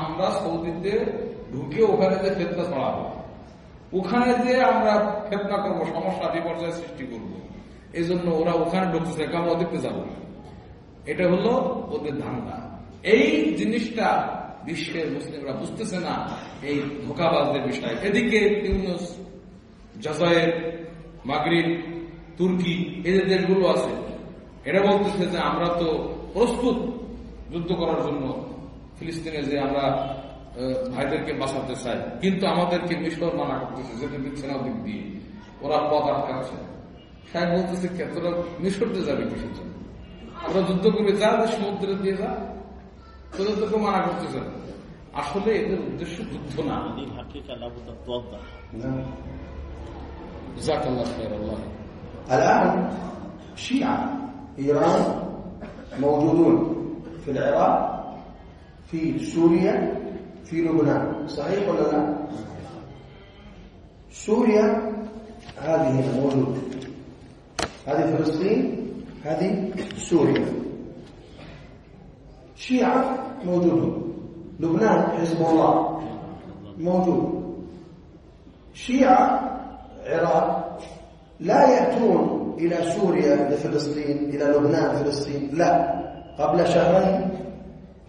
আমরা সৌদিতে ঢুকে ওখানে যে ফেতনা ছড়াবো, ওখানে যে আমরা ফেতনা করবো, সমস্যা বিপর্যয় সৃষ্টি করবো। এই জন্য ওরা ওখানে ঢুকতেছে, কামড় দেখতে যাবো। এটা হলো ওদের ধান্দা। এই জিনিসটা বিশ্বের মুসলিমরা বুঝতেছে না, এই ধোঁকাবাজদের বিষয়। এদিকে ইউনুস, জাজায়ের, মাগরিব, তুর্কি এই যে দেশগুলো আছে, এরা বলতেছে যে আমরা তো প্রস্তুত যুদ্ধ করার জন্য ফিলিস্তিনে, যে আমরা ভাইদেরকে বাঁচাতে চাই, কিন্তু আমাদেরকে মিশর মানা করতেছে, যেতে দিচ্ছে না দিক দিয়ে, ওরা পথ আটকাচ্ছে। সাহেব বলতেছে, তোরা মিশরতে যাবে কিসের জন্য? আমরা যুদ্ধ করে যা, সমুদ্রে দিয়ে যা, তোদের তোকে মানা করতেছে। আসলে এদের উদ্দেশ্য যুদ্ধ না। الآن شيعة إيران موجودون في العراق، في سوريا، في لبنان، صحيح ولا لا؟ سوريا هذه موجودة، هذه فلسطين، هذه سوريا. شيعة موجودون. لبنان حزب الله موجود. شيعة عراق لا يأتون إلى سوريا لفلسطين، إلى لبنان فلسطين، لا. قبل شهرين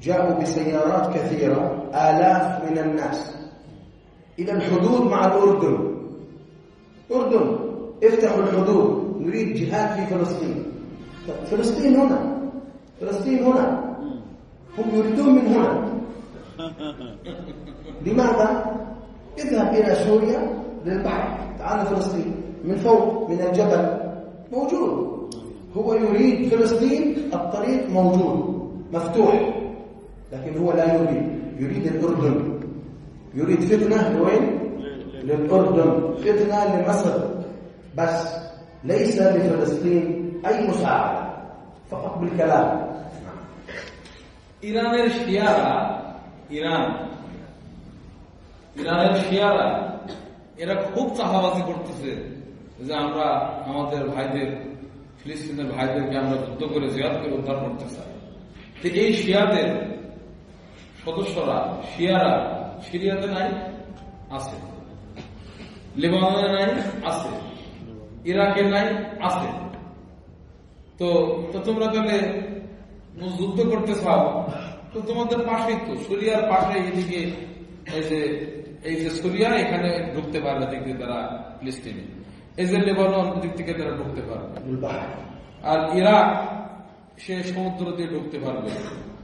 جاءوا بسيارات كثيرة، آلاف من الناس إلى الحدود مع الأردن. أردن افتحوا الحدود، نريد جهاد في فلسطين. فلسطين هنا، فلسطين هنا، هم يريدون من هنا. لماذا؟ اذهب إلى سوريا للبحر، تعال فلسطين من فوق من الجبل موجود. هو يريد فلسطين، الطريق موجود مفتوح، لكن هو لا يريد الأردن. يريد فتنة لوين؟ للأردن، فتنة لمصر، بس ليس لفلسطين أي مساعدة، فقط بالكلام. ইরানের শিয়ারা, ইরানের শিয়ারা এরা খুব চাহাবাজি করতেছে যে আমরা আমাদের ভাইদের, ফিলিস্তিনের ভাইদেরকে আমরা যুদ্ধ করে জিহাদ করে উদ্ধার করতে চাই। তো এই শিয়াদের সদস্যরা, শিয়ারা সিরিয়াতে নাই, আছে, লেবাননে নাই, আছে, ইরাকে নাই, আছে। তো তোমরা তাহলে যুদ্ধ করতে চাও, তো তোমাদের পাশেই তো, সিরিয়ার পাশে, এদিকে এই যে সিরিয়া, এখানে ঢুকতে পারবে দিক দিয়ে তারা ফিলিস্তিনে, এই যে লেবানন দিক থেকে তারা ঢুকতে পারবে, আর ইরাক সে সমুদ্র দিয়ে ঢুকতে পারবে,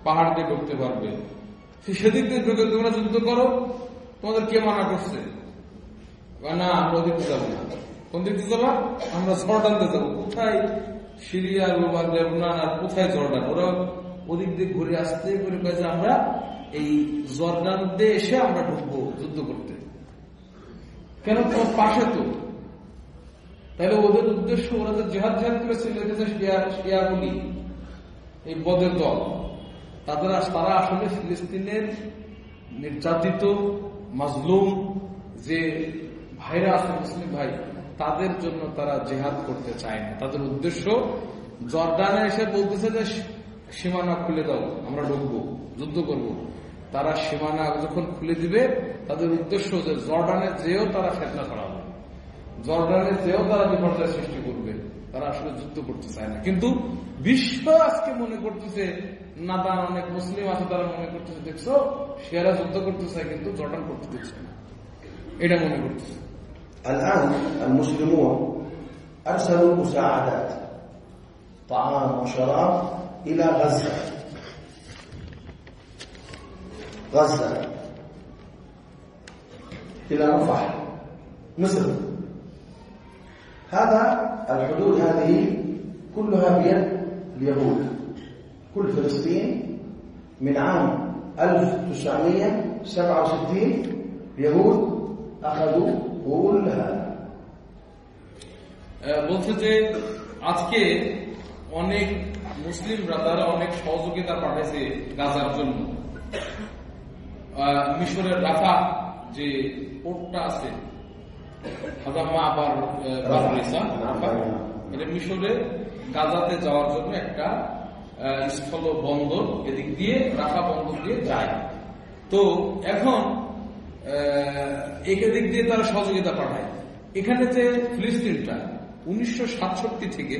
পাহাড় দিয়ে ঢুকতে পারবে। সেদিক দিয়ে ঢুকে তোমরা যুদ্ধ করো, তোমাদের কে মানা করছে? না, আমরা ওদিকে যাবো না। কোন দিক দিয়ে যাবো? আমরা জর্ডানতে যাবো। কোথায়? সিরিয়া, লেবানন, আর কোথায় জর্ডান? ওরা ওদিক দিয়ে ঘুরে আসতে করে কাজে আমরা এই জর্ডান দিয়ে এসে আমরা ঢুকবো যুদ্ধ করতে। কেন? তোমার পাশে তো। তাহলে ওদের উদ্দেশ্য, ওরা যে জেহাদ করেছিল, শিয়াগুলি, এই বদের দল, তারা আসলে ফিলিস্তিনের নির্যাতিত মাজলুম যে ভাইরা আছে, মুসলিম ভাই, তাদের জন্য তারা জেহাদ করতে চায় না। তাদের উদ্দেশ্য জর্ডানে এসে বলতেছে যে সীমানা খুলে দাও, আমরা ঢুকবো, যুদ্ধ করব। তারা সীমানা যখন খুলে দিবে, তাদের উদ্দেশ্য যে জর্ডানে যেও তারা ফেতনা ছড়াবে, জর্ডানে যেও তারা বিপর্যয় সৃষ্টি করবে। তারা আসলে যুদ্ধ করতে চায় না। কিন্তু বিশ্ব আজকে মনে করতেছে, নাদান অনেক মুসলিম আছে, তারা মনে করতেছে, দেখছো শিয়ারা যুদ্ধ করতে চায় কিন্তু জর্ডান করতে দিচ্ছে না, এটা মনে করতেছে। الآن المسلمون أرسلوا مساعدات طعام وشراب إلى غزة، إلى رفح، مصر. هذا الحدود هذه كلها بيد اليهود. كل فلسطين من عام 1967 اليهود أخذوا كل هذا. বলছে যে আজকে অনেক মুসলিমরা তারা অনেক সহযোগিতা পাঠাইছে গাজার জন্য। মিশরের রাফা যে পোর্টটা আছে এটা মিশরে গাজাতে যাওয়ার জন্য একটা স্থল বন্দর, এদিক দিয়ে রাফা বন্দর দিয়ে যায়। তো এখন এদিক দিয়ে তারা সহযোগিতা পাঠায়। এখানে যে ফিলিস্তিনটা 1967 থেকে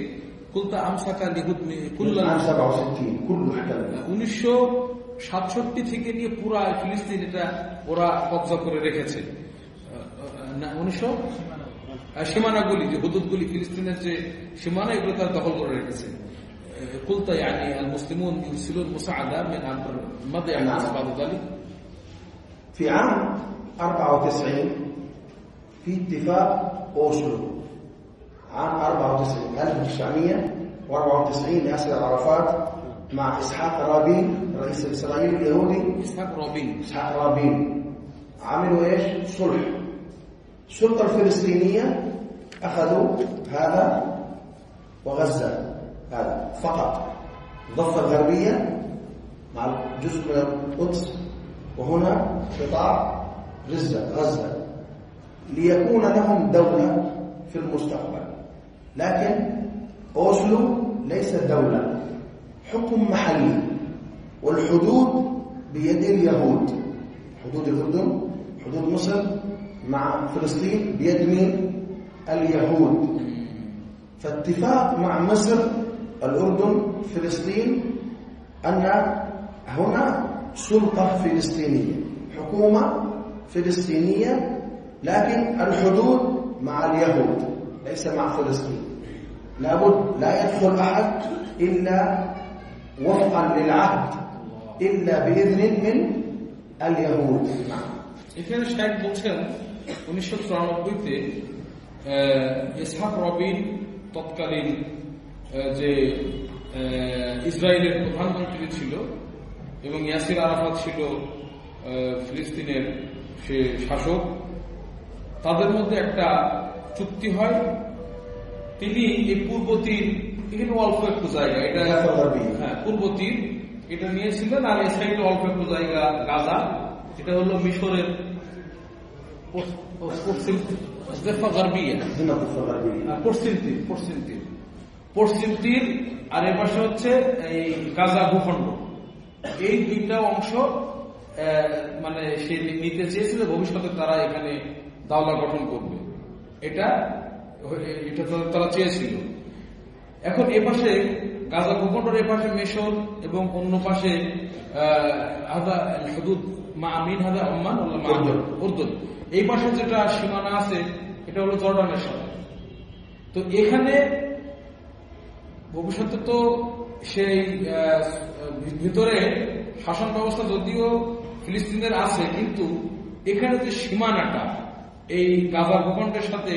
কুলতা আমসাকা লিহুদ 1967 থেকে নিয়ে পুরা ফিলিস্তিন এটা ওরা কবজা করে রেখেছে। সীমানাগুলি যে হুদুদগুলি ফিলিস্তিনের যে সীমানা এগুলো তারা দখল করে রেখেছে। قلت يعني المسلمون يرسلون مساعدة من ماذا يعني بعد ذلك؟ في عام 94 في اتفاق أوسلو، عام 94 1994 ياسر عرفات مع إسحاق رابين رئيس إسرائيل اليهودي. إسحاق رابين عملوا إيش؟ صلح. السلطة الفلسطينية أخذوا هذا وغزة هذا فقط، الضفة الغربية مع جزء من القدس، وهنا قطاع غزة ليكون لهم دولة في المستقبل. لكن أوسلو ليست دولة، حكم محلي، والحدود بيد اليهود. حدود الأردن، حدود مصر مع فلسطين بيد مين؟ اليهود. فاتفاق مع مصر، الأردن، فلسطين أن هنا سلطة فلسطينية، حكومة فلسطينية، لكن الحدود مع اليهود ليس مع فلسطين. لابد لا يدخل أحد إلا وفقا للعهد إلا بإذن من اليهود. এখানে শেখ বলছেন 1993-তে ইসহাক রবিন তৎকালীন যে ইসরায়েলের প্রধানমন্ত্রী ছিল এবং ইয়াসির আরাফাত ছিল ফিলিস্তিনের সে শাসক, তাদের মধ্যে একটা চুক্তি হয়। তিনি এই পূর্ব তীর, এখানে অল্প একটু জায়গা, এটা পূর্ব তীর এটা নিয়েছিলেন, আর এই সাইডে অল্প একটু জায়গা গাজা, এটা হলো মিশরের পশ্চিম তীর, আর এর পাশে হচ্ছে এই গাজা ভূখণ্ড। এই দুইটা অংশ মানে সে নিতে চেয়েছিল, ভবিষ্যতে তারা এখানে দাওলা গঠন করবে, এটা তারা চেয়েছিল। এখন এ পাশে গাজা ভূখণ্ডের এ পাশে মিশর এবং অন্য পাশে উর্দুন, এই পাশে যেটা সীমানা আছে এটা হলো জর্ডানের সাথে। তো এখানে ভবিষ্যতে তো সেই ভিতরে শাসন ব্যবস্থা যদিও ফিলিস্তিনের আছে, কিন্তু এখানে যে সীমানাটা এই গাজা ভূখণ্ডের সাথে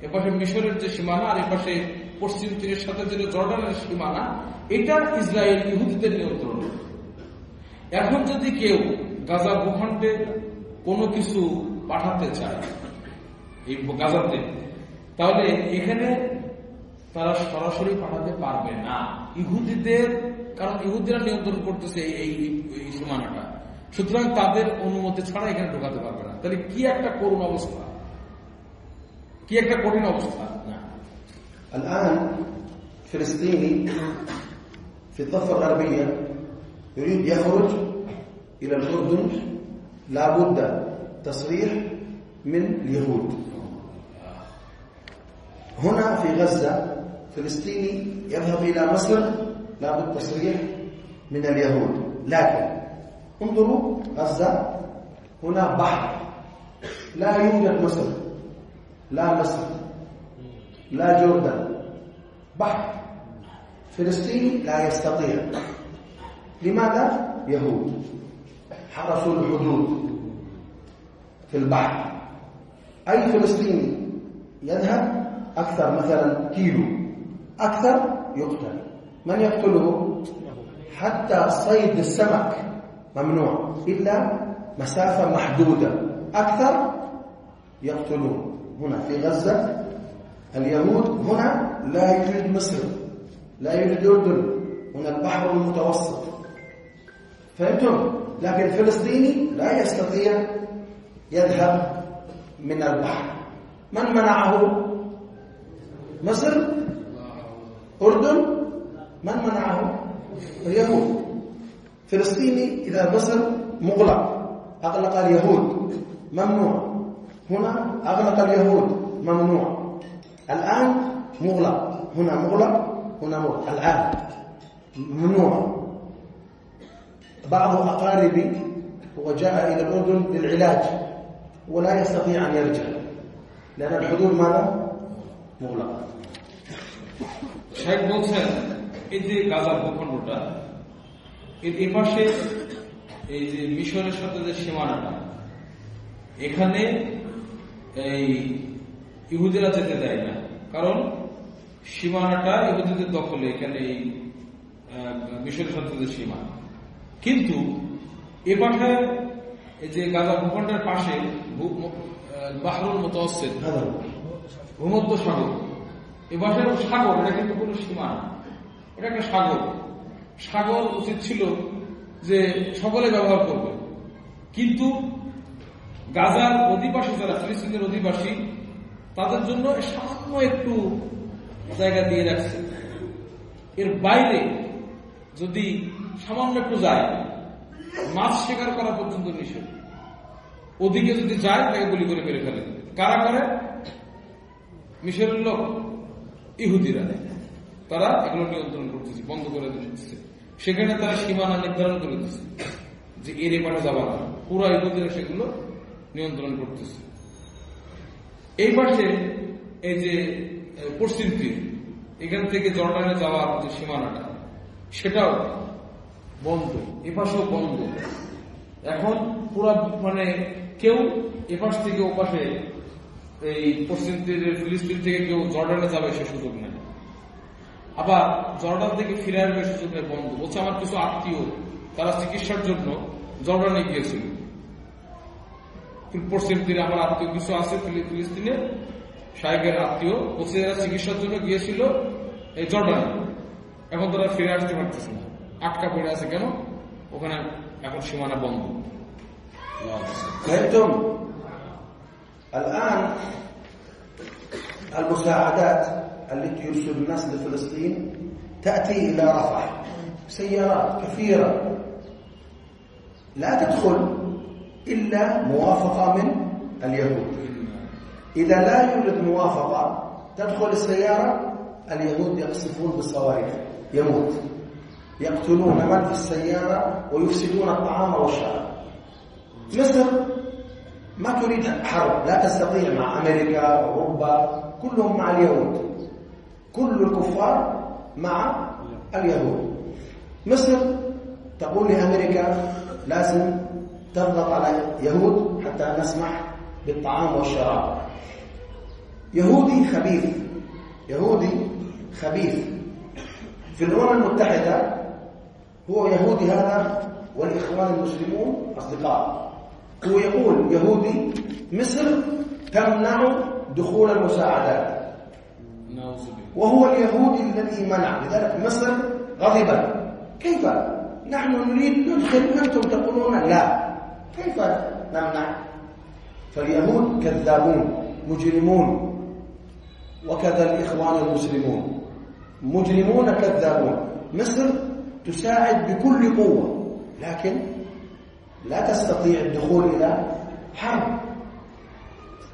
এপাশে মিশরের যে সীমানা আর এপাশে পশ্চিম তীরের সাথে যে জর্ডানের সীমানা, এটা ইসরায়েল ইহুদিদের নিয়ন্ত্রণ। এখন যদি কেউ গাজা ভূখণ্ডে কোনো কিছু পাঠাতে চায় এই গাজাতে, তাহলে এখানে তারা সরাসরি পাঠাতে পারবে না ইহুদিদের, কারণ ইহুদিরা নিয়ন্ত্রণ করতেছে এই সীমানাটা, সুতরাং তাদের অনুমতি ছাড়া এখানে ঢোকাতে পারবে না। তাহলে কি একটা করুণ অবস্থা, কি একটা কঠিন অবস্থা। الآن فلسطيني في الضفة الغربية يريد يخرج إلى الأردن، لا بد تصريح من اليهود. هنا في غزة فلسطيني يذهب إلى مصر، لا بد تصريح من اليهود. لكن انظروا غزة هنا بحر، لا يوجد مصر، لا مصر لا جردن، بحر. فلسطيني لا يستطيع. لماذا؟ يهود حرسوا الحدود في البحر. أي فلسطيني يذهب أكثر مثلا كيلو أكثر يقتل. من يقتله؟ حتى صيد السمك ممنوع إلا مسافة محدودة، أكثر يقتلون. هنا في غزة اليهود هنا لا يوجد مصر، لا يوجد الأردن، هنا البحر المتوسط، فهمتم؟ لكن الفلسطيني لا يستطيع يذهب من البحر. من منعه؟ مصر؟ أردن؟ من منعه؟ اليهود. فلسطيني إذا مصر مغلق، أغلق اليهود ممنوع، هنا أغلق اليهود ممنوع، الآن مغلق، هنا مغلق، هنا مغلق، الآن ممنوع. بعض أقاربي هو جاء إلى الأردن للعلاج ولا يستطيع أن يرجع لأن الحدود ماذا؟ مغلقة. শেখ বলছেন এই যে গাজার ভূখণ্ডটা এর এপাশে এই যে মিশরের সাথে যে সীমানাটা, এখানে এই ইহুদিরা যেতে দেয় না, কারণ সীমানাটা ইহুদিদের দখলে, এখানে এই মিশরের সাথে যে সীমা। কিন্তু এ পাশে এই যে গাজা ভূখণ্ডের পাশে বাহরুল মুতাওয়াসসিত, ভূমধ্য সাগর, এ পাশে সাগর, এটা কিন্তু কোনো সীমা না, এটা একটা সাগর। সাগর উচিত ছিল যে সকলে ব্যবহার করবে, কিন্তু গাজার অধিবাসী যারা ফিলিস্তিনের অধিবাসী তাদের জন্য সামান্য একটু জায়গা দিয়ে রাখছে। এর বাইরে যদি সামান্য একটু যায়, মাছ শিকার করা পর্যন্ত নিষেধ। ওদিকে যদি যায় তাকে গুলি করে মেরে ফেলে। কারা করে? মিশরের লোক, ইহুদিরা। তারা এগুলো নিয়ন্ত্রণ করতেছে, বন্ধ করে দিচ্ছে। সেখানে তারা সীমানা নির্ধারণ করে দিচ্ছে যে এর এপারে যাবা না, পুরো ইহুদিরা সেগুলো নিয়ন্ত্রণ করতেছে। এই পাশে এই যে পশ্চিম তীর, এখান থেকে জর্ডানে যাওয়ার যে সীমানাটা, সেটাও বন্ধ, এপাশেও বন্ধ। এখন পুরো মানে কেউ এপাশ থেকে ওপাশে এই পশ্চিম তীরের ফিলিস্তিন থেকে কেউ জর্ডানে যাবে সে সুযোগ নেই, আবার জর্ডান থেকে ফিরে আসবে সুযোগ নেই, বন্ধ। বলছে আমার কিছু আত্মীয় তারা চিকিৎসার জন্য জর্ডানে গিয়েছিল, পশ্চিম তীরে আমার আত্মীয় কিছু আছে ফিলিস্তিনে, শায়েখের আত্মীয়, বলছে এরা চিকিৎসার জন্য গিয়েছিল এই জর্ডানে, এখন তারা ফিরে আসতে পারতেছে না, আটকা পড়ে আছে। কেন? ওখানে এখন সীমানা বন্ধ। فهمتم؟ الآن المساعدات التي يرسل الناس لفلسطين تأتي إلى رفح، سيارات كثيرة لا تدخل إلا موافقة من اليهود. إذا لا يوجد موافقة تدخل السيارة، اليهود يقصفون بالصواريخ، يموت، يقتلون من في السيارة ويفسدون الطعام والشراب. مصر ما تريد حرب، لا تستطيع مع أمريكا وأوروبا، كلهم مع اليهود، كل الكفار مع اليهود. مصر تقول لأمريكا لازم تضغط على يهود حتى نسمح بالطعام والشراب. يهودي خبيث، يهودي خبيث في الأمم المتحدة، هو يهودي هذا والإخوان المسلمون أصدقاء، هو يقول يهودي مصر تمنع دخول المساعدات، وهو اليهودي الذي منع. لذلك مصر غضبت، كيف نحن نريد ندخل أنتم تقولون لا، كيف نمنع؟ فاليهود كذابون مجرمون، وكذا الإخوان المسلمون مجرمون كذابون. مصر تساعد بكل قوة لكن لا تستطيع الدخول إلى حرب.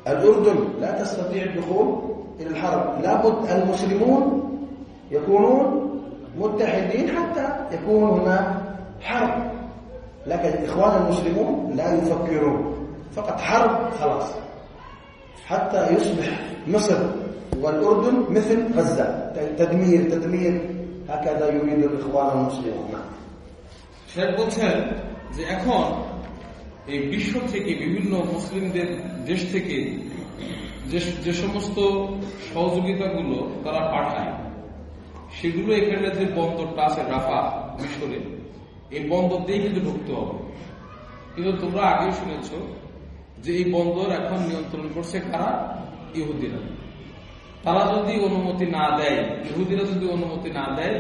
الأردن لا تستطيع الدخول إلى الحرب، لابد المسلمون يكونون متحدين حتى يكون هناك حرب. لكن الإخوان المسلمون لا يفكرون، فقط حرب خلاص، حتى يصبح مصر والأردن مثل غزة، تدمير تدمير، هكذا يريد الإخوان المسلمون. শেখ বলছেন যে এখন এই বিশ্ব থেকে বিভিন্ন মুসলিমদের দেশ থেকে যে সমস্ত সহযোগিতাগুলো তারা পাঠায় সেগুলো এখানে যে বন্দরটা আছে রাফা মিশরে, এই বন্দর দিয়ে কিন্তু ঢুকতে হবে। কিন্তু তোমরা আগেও শুনেছ যে এই বন্দর এখন নিয়ন্ত্রণ করছে কারা? ইহুদিরা। তারা যদি অনুমতি না দেয়, ইহুদিরা যদি অনুমতি না দেয়,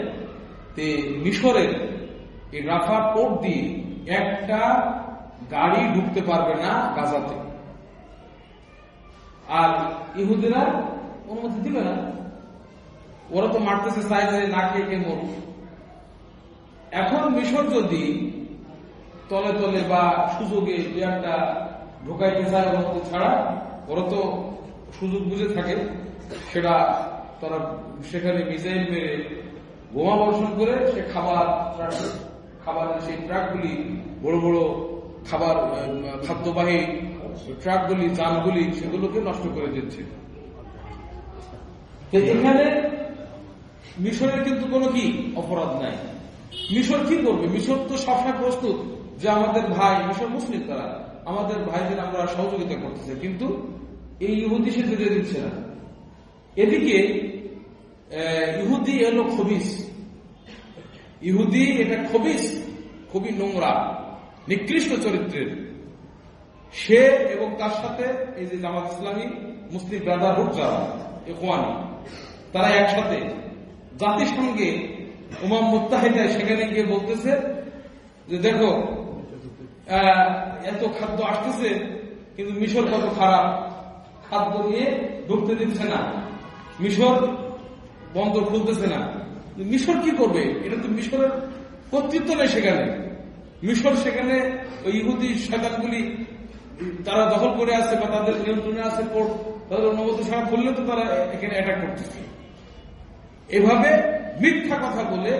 তে মিশরের এই রাফা পোর্ট দিয়ে একটা গাড়ি ঢুকতে পারবে না গাজাতে। আর ইহুদিরা অনুমতি দিবে না, ওরা তো মারতেছে চাই যে না খেয়ে কে মরুক। এখন মিশর যদি তলে তলে বা সুযোগে একটা ঢোকাইতে চায় অনুমতি ছাড়া, ওরা তো সুযোগ বুঝে থাকে, সেটা তারা সেখানে মিসাইল মেরে বোমা বর্ষণ করে সে খাবারের সেই ট্রাকগুলি, বড় বড় খাদ্যবাহী ট্রাকগুলি, যানগুলি, সেগুলোকে নষ্ট করে দিচ্ছে। এখানে মিশরের কিন্তু কোনো কি অপরাধ নাই। মিশর কি করবে? মিশর তো সবসময় প্রস্তুত যে আমাদের ভাই, মিশর মুসলিম, তারা আমাদের ভাইদের আমরা সহযোগিতা করতেছে, কিন্তু এই ইহুদি সে যেতে দিচ্ছে না। এদিকে ইহুদি এলো খবিস, ইহুদি এটা খবিস, খুবই নোংরা নিকৃষ্ট চরিত্রের সে, এবং তার সাথে এই যে জামাত ইসলামী, মুসলিম ব্রাদারহুড, যারা ইখওয়ানি, তারা একসাথে জাতিসংঘে উমাম মুত্তাহিদায় সেখানে গিয়ে বলতেছে যে দেখো এত খাদ্য আসতেছে কিন্তু মিশর কত খারাপ, খাদ্য নিয়ে ঢুকতে দিচ্ছে না, মিশর বন্দর খুলতেছে না। মিশর কি করবে? এটা তো মিশরের কর্তৃত্ব নেই সেখানে। মিশর সেখানে ওই ইহুদি শয়তানগুলি তারা দখল করে আছে বা তাদের নিয়ন্ত্রণে আছে পোর্ট, তাদের অনুমতি ছাড়া করলে তো তারা এখানে অ্যাটাক করতেছে। এভাবে মিথ্যা কথা বলে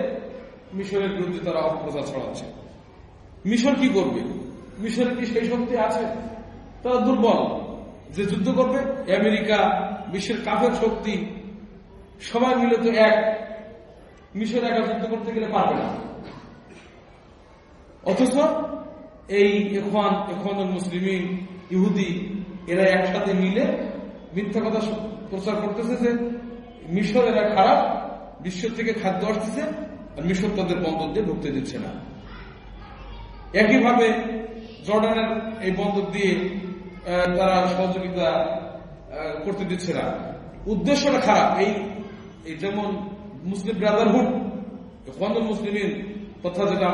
মিশরের বিরুদ্ধে তারা অপপ্রচার ছড়াচ্ছে। মিশর কি করবে? মিশরের কি সেই শক্তি আছে? তারা দুর্বল যে যুদ্ধ করবে। আমেরিকা, বিশ্বের কাফের শক্তি সবাই মিলে তো এক, মিশর একা যুদ্ধ করতে গেলে পারবে না। অথচ এই ইখওয়ানুল মুসলিমিন, ইহুদি, এরা একসাথে মিলে মিথ্যা কথা প্রচার করতেছে যে মিশর এরা খারাপ, বিশ্ব থেকে খাদ্য আসতেছে আর মিশর তাদের বন্দর দিয়ে ঢুকতে দিচ্ছে না। একইভাবে জর্ডানের এই বন্দর দিয়ে তারা সহযোগিতা করতে দিচ্ছে না, উদ্দেশ্যটা খারাপ। এই যেমন মুসলিম ব্রাদারহুড, ইখওয়ানুল মুসলিমিন তথা যেটা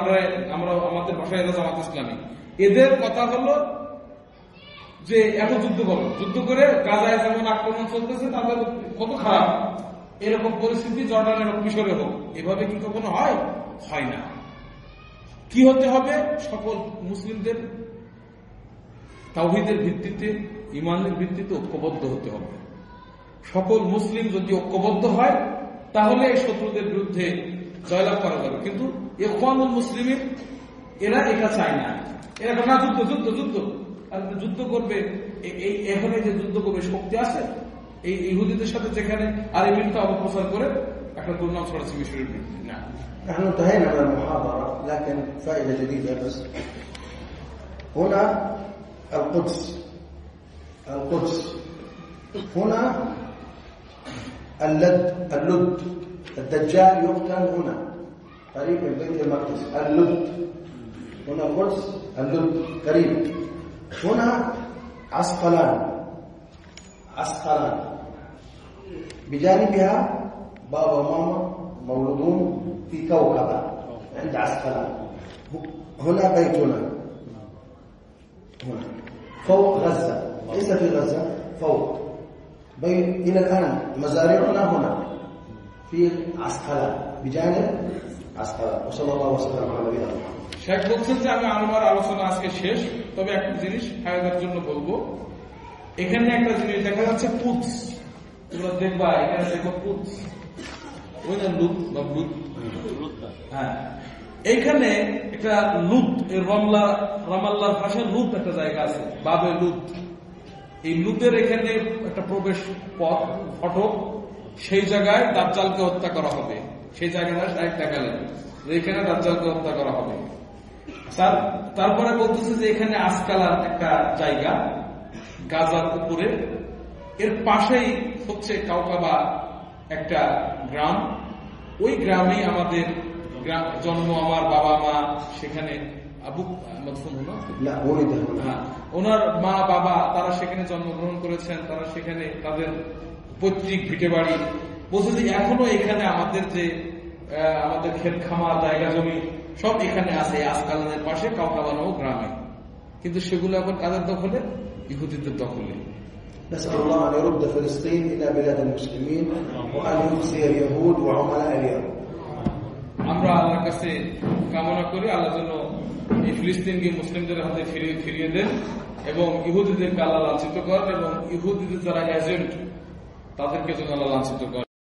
আমরা আমাদের ভাষায় জামাত ইসলামী, এদের কথা হলো যে এত যুদ্ধ করো, যুদ্ধ করে গাজায় যেমন আক্রমণ চলতেছে তাদের কত খারাপ, এরকম পরিস্থিতি জর্ডানের মিশরে হোক। এভাবে কি কখনো হয়? হয় না। কি হতে হবে? সকল মুসলিমদের তাওহীদের ভিত্তিতে, ঈমানের ভিত্তিতে ঐক্যবদ্ধ হতে হবে। সকল মুসলিম যদি ঐক্যবদ্ধ হয় তাহলে এই শত্রুদের বিরুদ্ধে জয়লাভ করা যাবে। কিন্তু ইখওয়ানুল মুসলিমিন এরা এটা চায় না, এরা না যুদ্ধ যুদ্ধ যুদ্ধ, আর যুদ্ধ করবে। এখন এই যে যুদ্ধ করবে শক্তি আছে এই ইহুদিদের সাথে, যেখানে আর এই মিথ্যা অপপ্রচার করে একটা দুর্নাম ছড়াচ্ছে মিশরের বিরুদ্ধে। না, نحن انتهينا من المحاضرة، لكن فائدة جديدة بس. هنا القدس هنا اللد الدجال يقتل هنا قريب من بيت المقدس. اللد هنا القدس، اللد قريب. هنا عسقلان بجانبها بابا وماما مولودون في كوكبة عند عسقلان. هنا بيتنا، هنا فوق غزة، ليس في غزة، فوق بين. إلى الآن مزارعنا هنا في عسقلان، بجانب عسقلان. وصلى الله وسلم على نبينا محمد. শেখ বলছেন যে আমি আমার আলোচনা আজকে শেষ, তবে একটা জিনিস ফায়দার জন্য বলবো। এখানে একটা জিনিস দেখা যাচ্ছে কুদস, তোমরা দেখবা এখানে দেখো কুদস, ওই না লুত বা লুত, হ্যাঁ এইখানে একটা লুত, রামাল্লার পাশে লুত একটা জায়গা আছে, বাবে লুত। এই লুতের এখানে একটা প্রবেশ পথ, ফটক, সেই জায়গায় দাজ্জালকে হত্যা করা হবে। সেই জায়গাটা শায়েখ দেখালেন যে এখানে দাজ্জালকে হত্যা করা হবে। তারপরে বলতেছে যে এখানে আসকালার একটা জায়গা গাজার উপরে, এর পাশেই হচ্ছে কাউকাবা একটা গ্রাম, ওই গ্রামেই আমাদের জন্ম, আমার বাবা মা সেখানে, আবু ওনার মা বাবা তারা সেখানে জন্মগ্রহণ করেছেন, তারা সেখানে তাদের পৈতৃক ভিটে বাড়ি বলছে যে এখনো এখানে আমাদের যে আমাদের ক্ষেত খামার জায়গা জমি সব এখানে আছে আসকালানের পাশে কাউকাবা নামক গ্রামে, কিন্তু সেগুলো এখন কাদের দখলে? ইহুদিদের দখলে। نسأل الله أن يرد فلسطين إلى بلاد المسلمين وأن يخزي اليهود وعملاء اليهود. আমরা আল্লাহর কাছে কামনা করি আল্লাহ যেন এই ফিলিস্তিনকে মুসলিমদের হাতে ফিরিয়ে দেন এবং ইহুদিদেরকে আল্লাহ লাঞ্ছিত করেন এবং ইহুদিদের যারা এজেন্ট তাদেরকে যেন আল্লাহ লাঞ্ছিত করেন।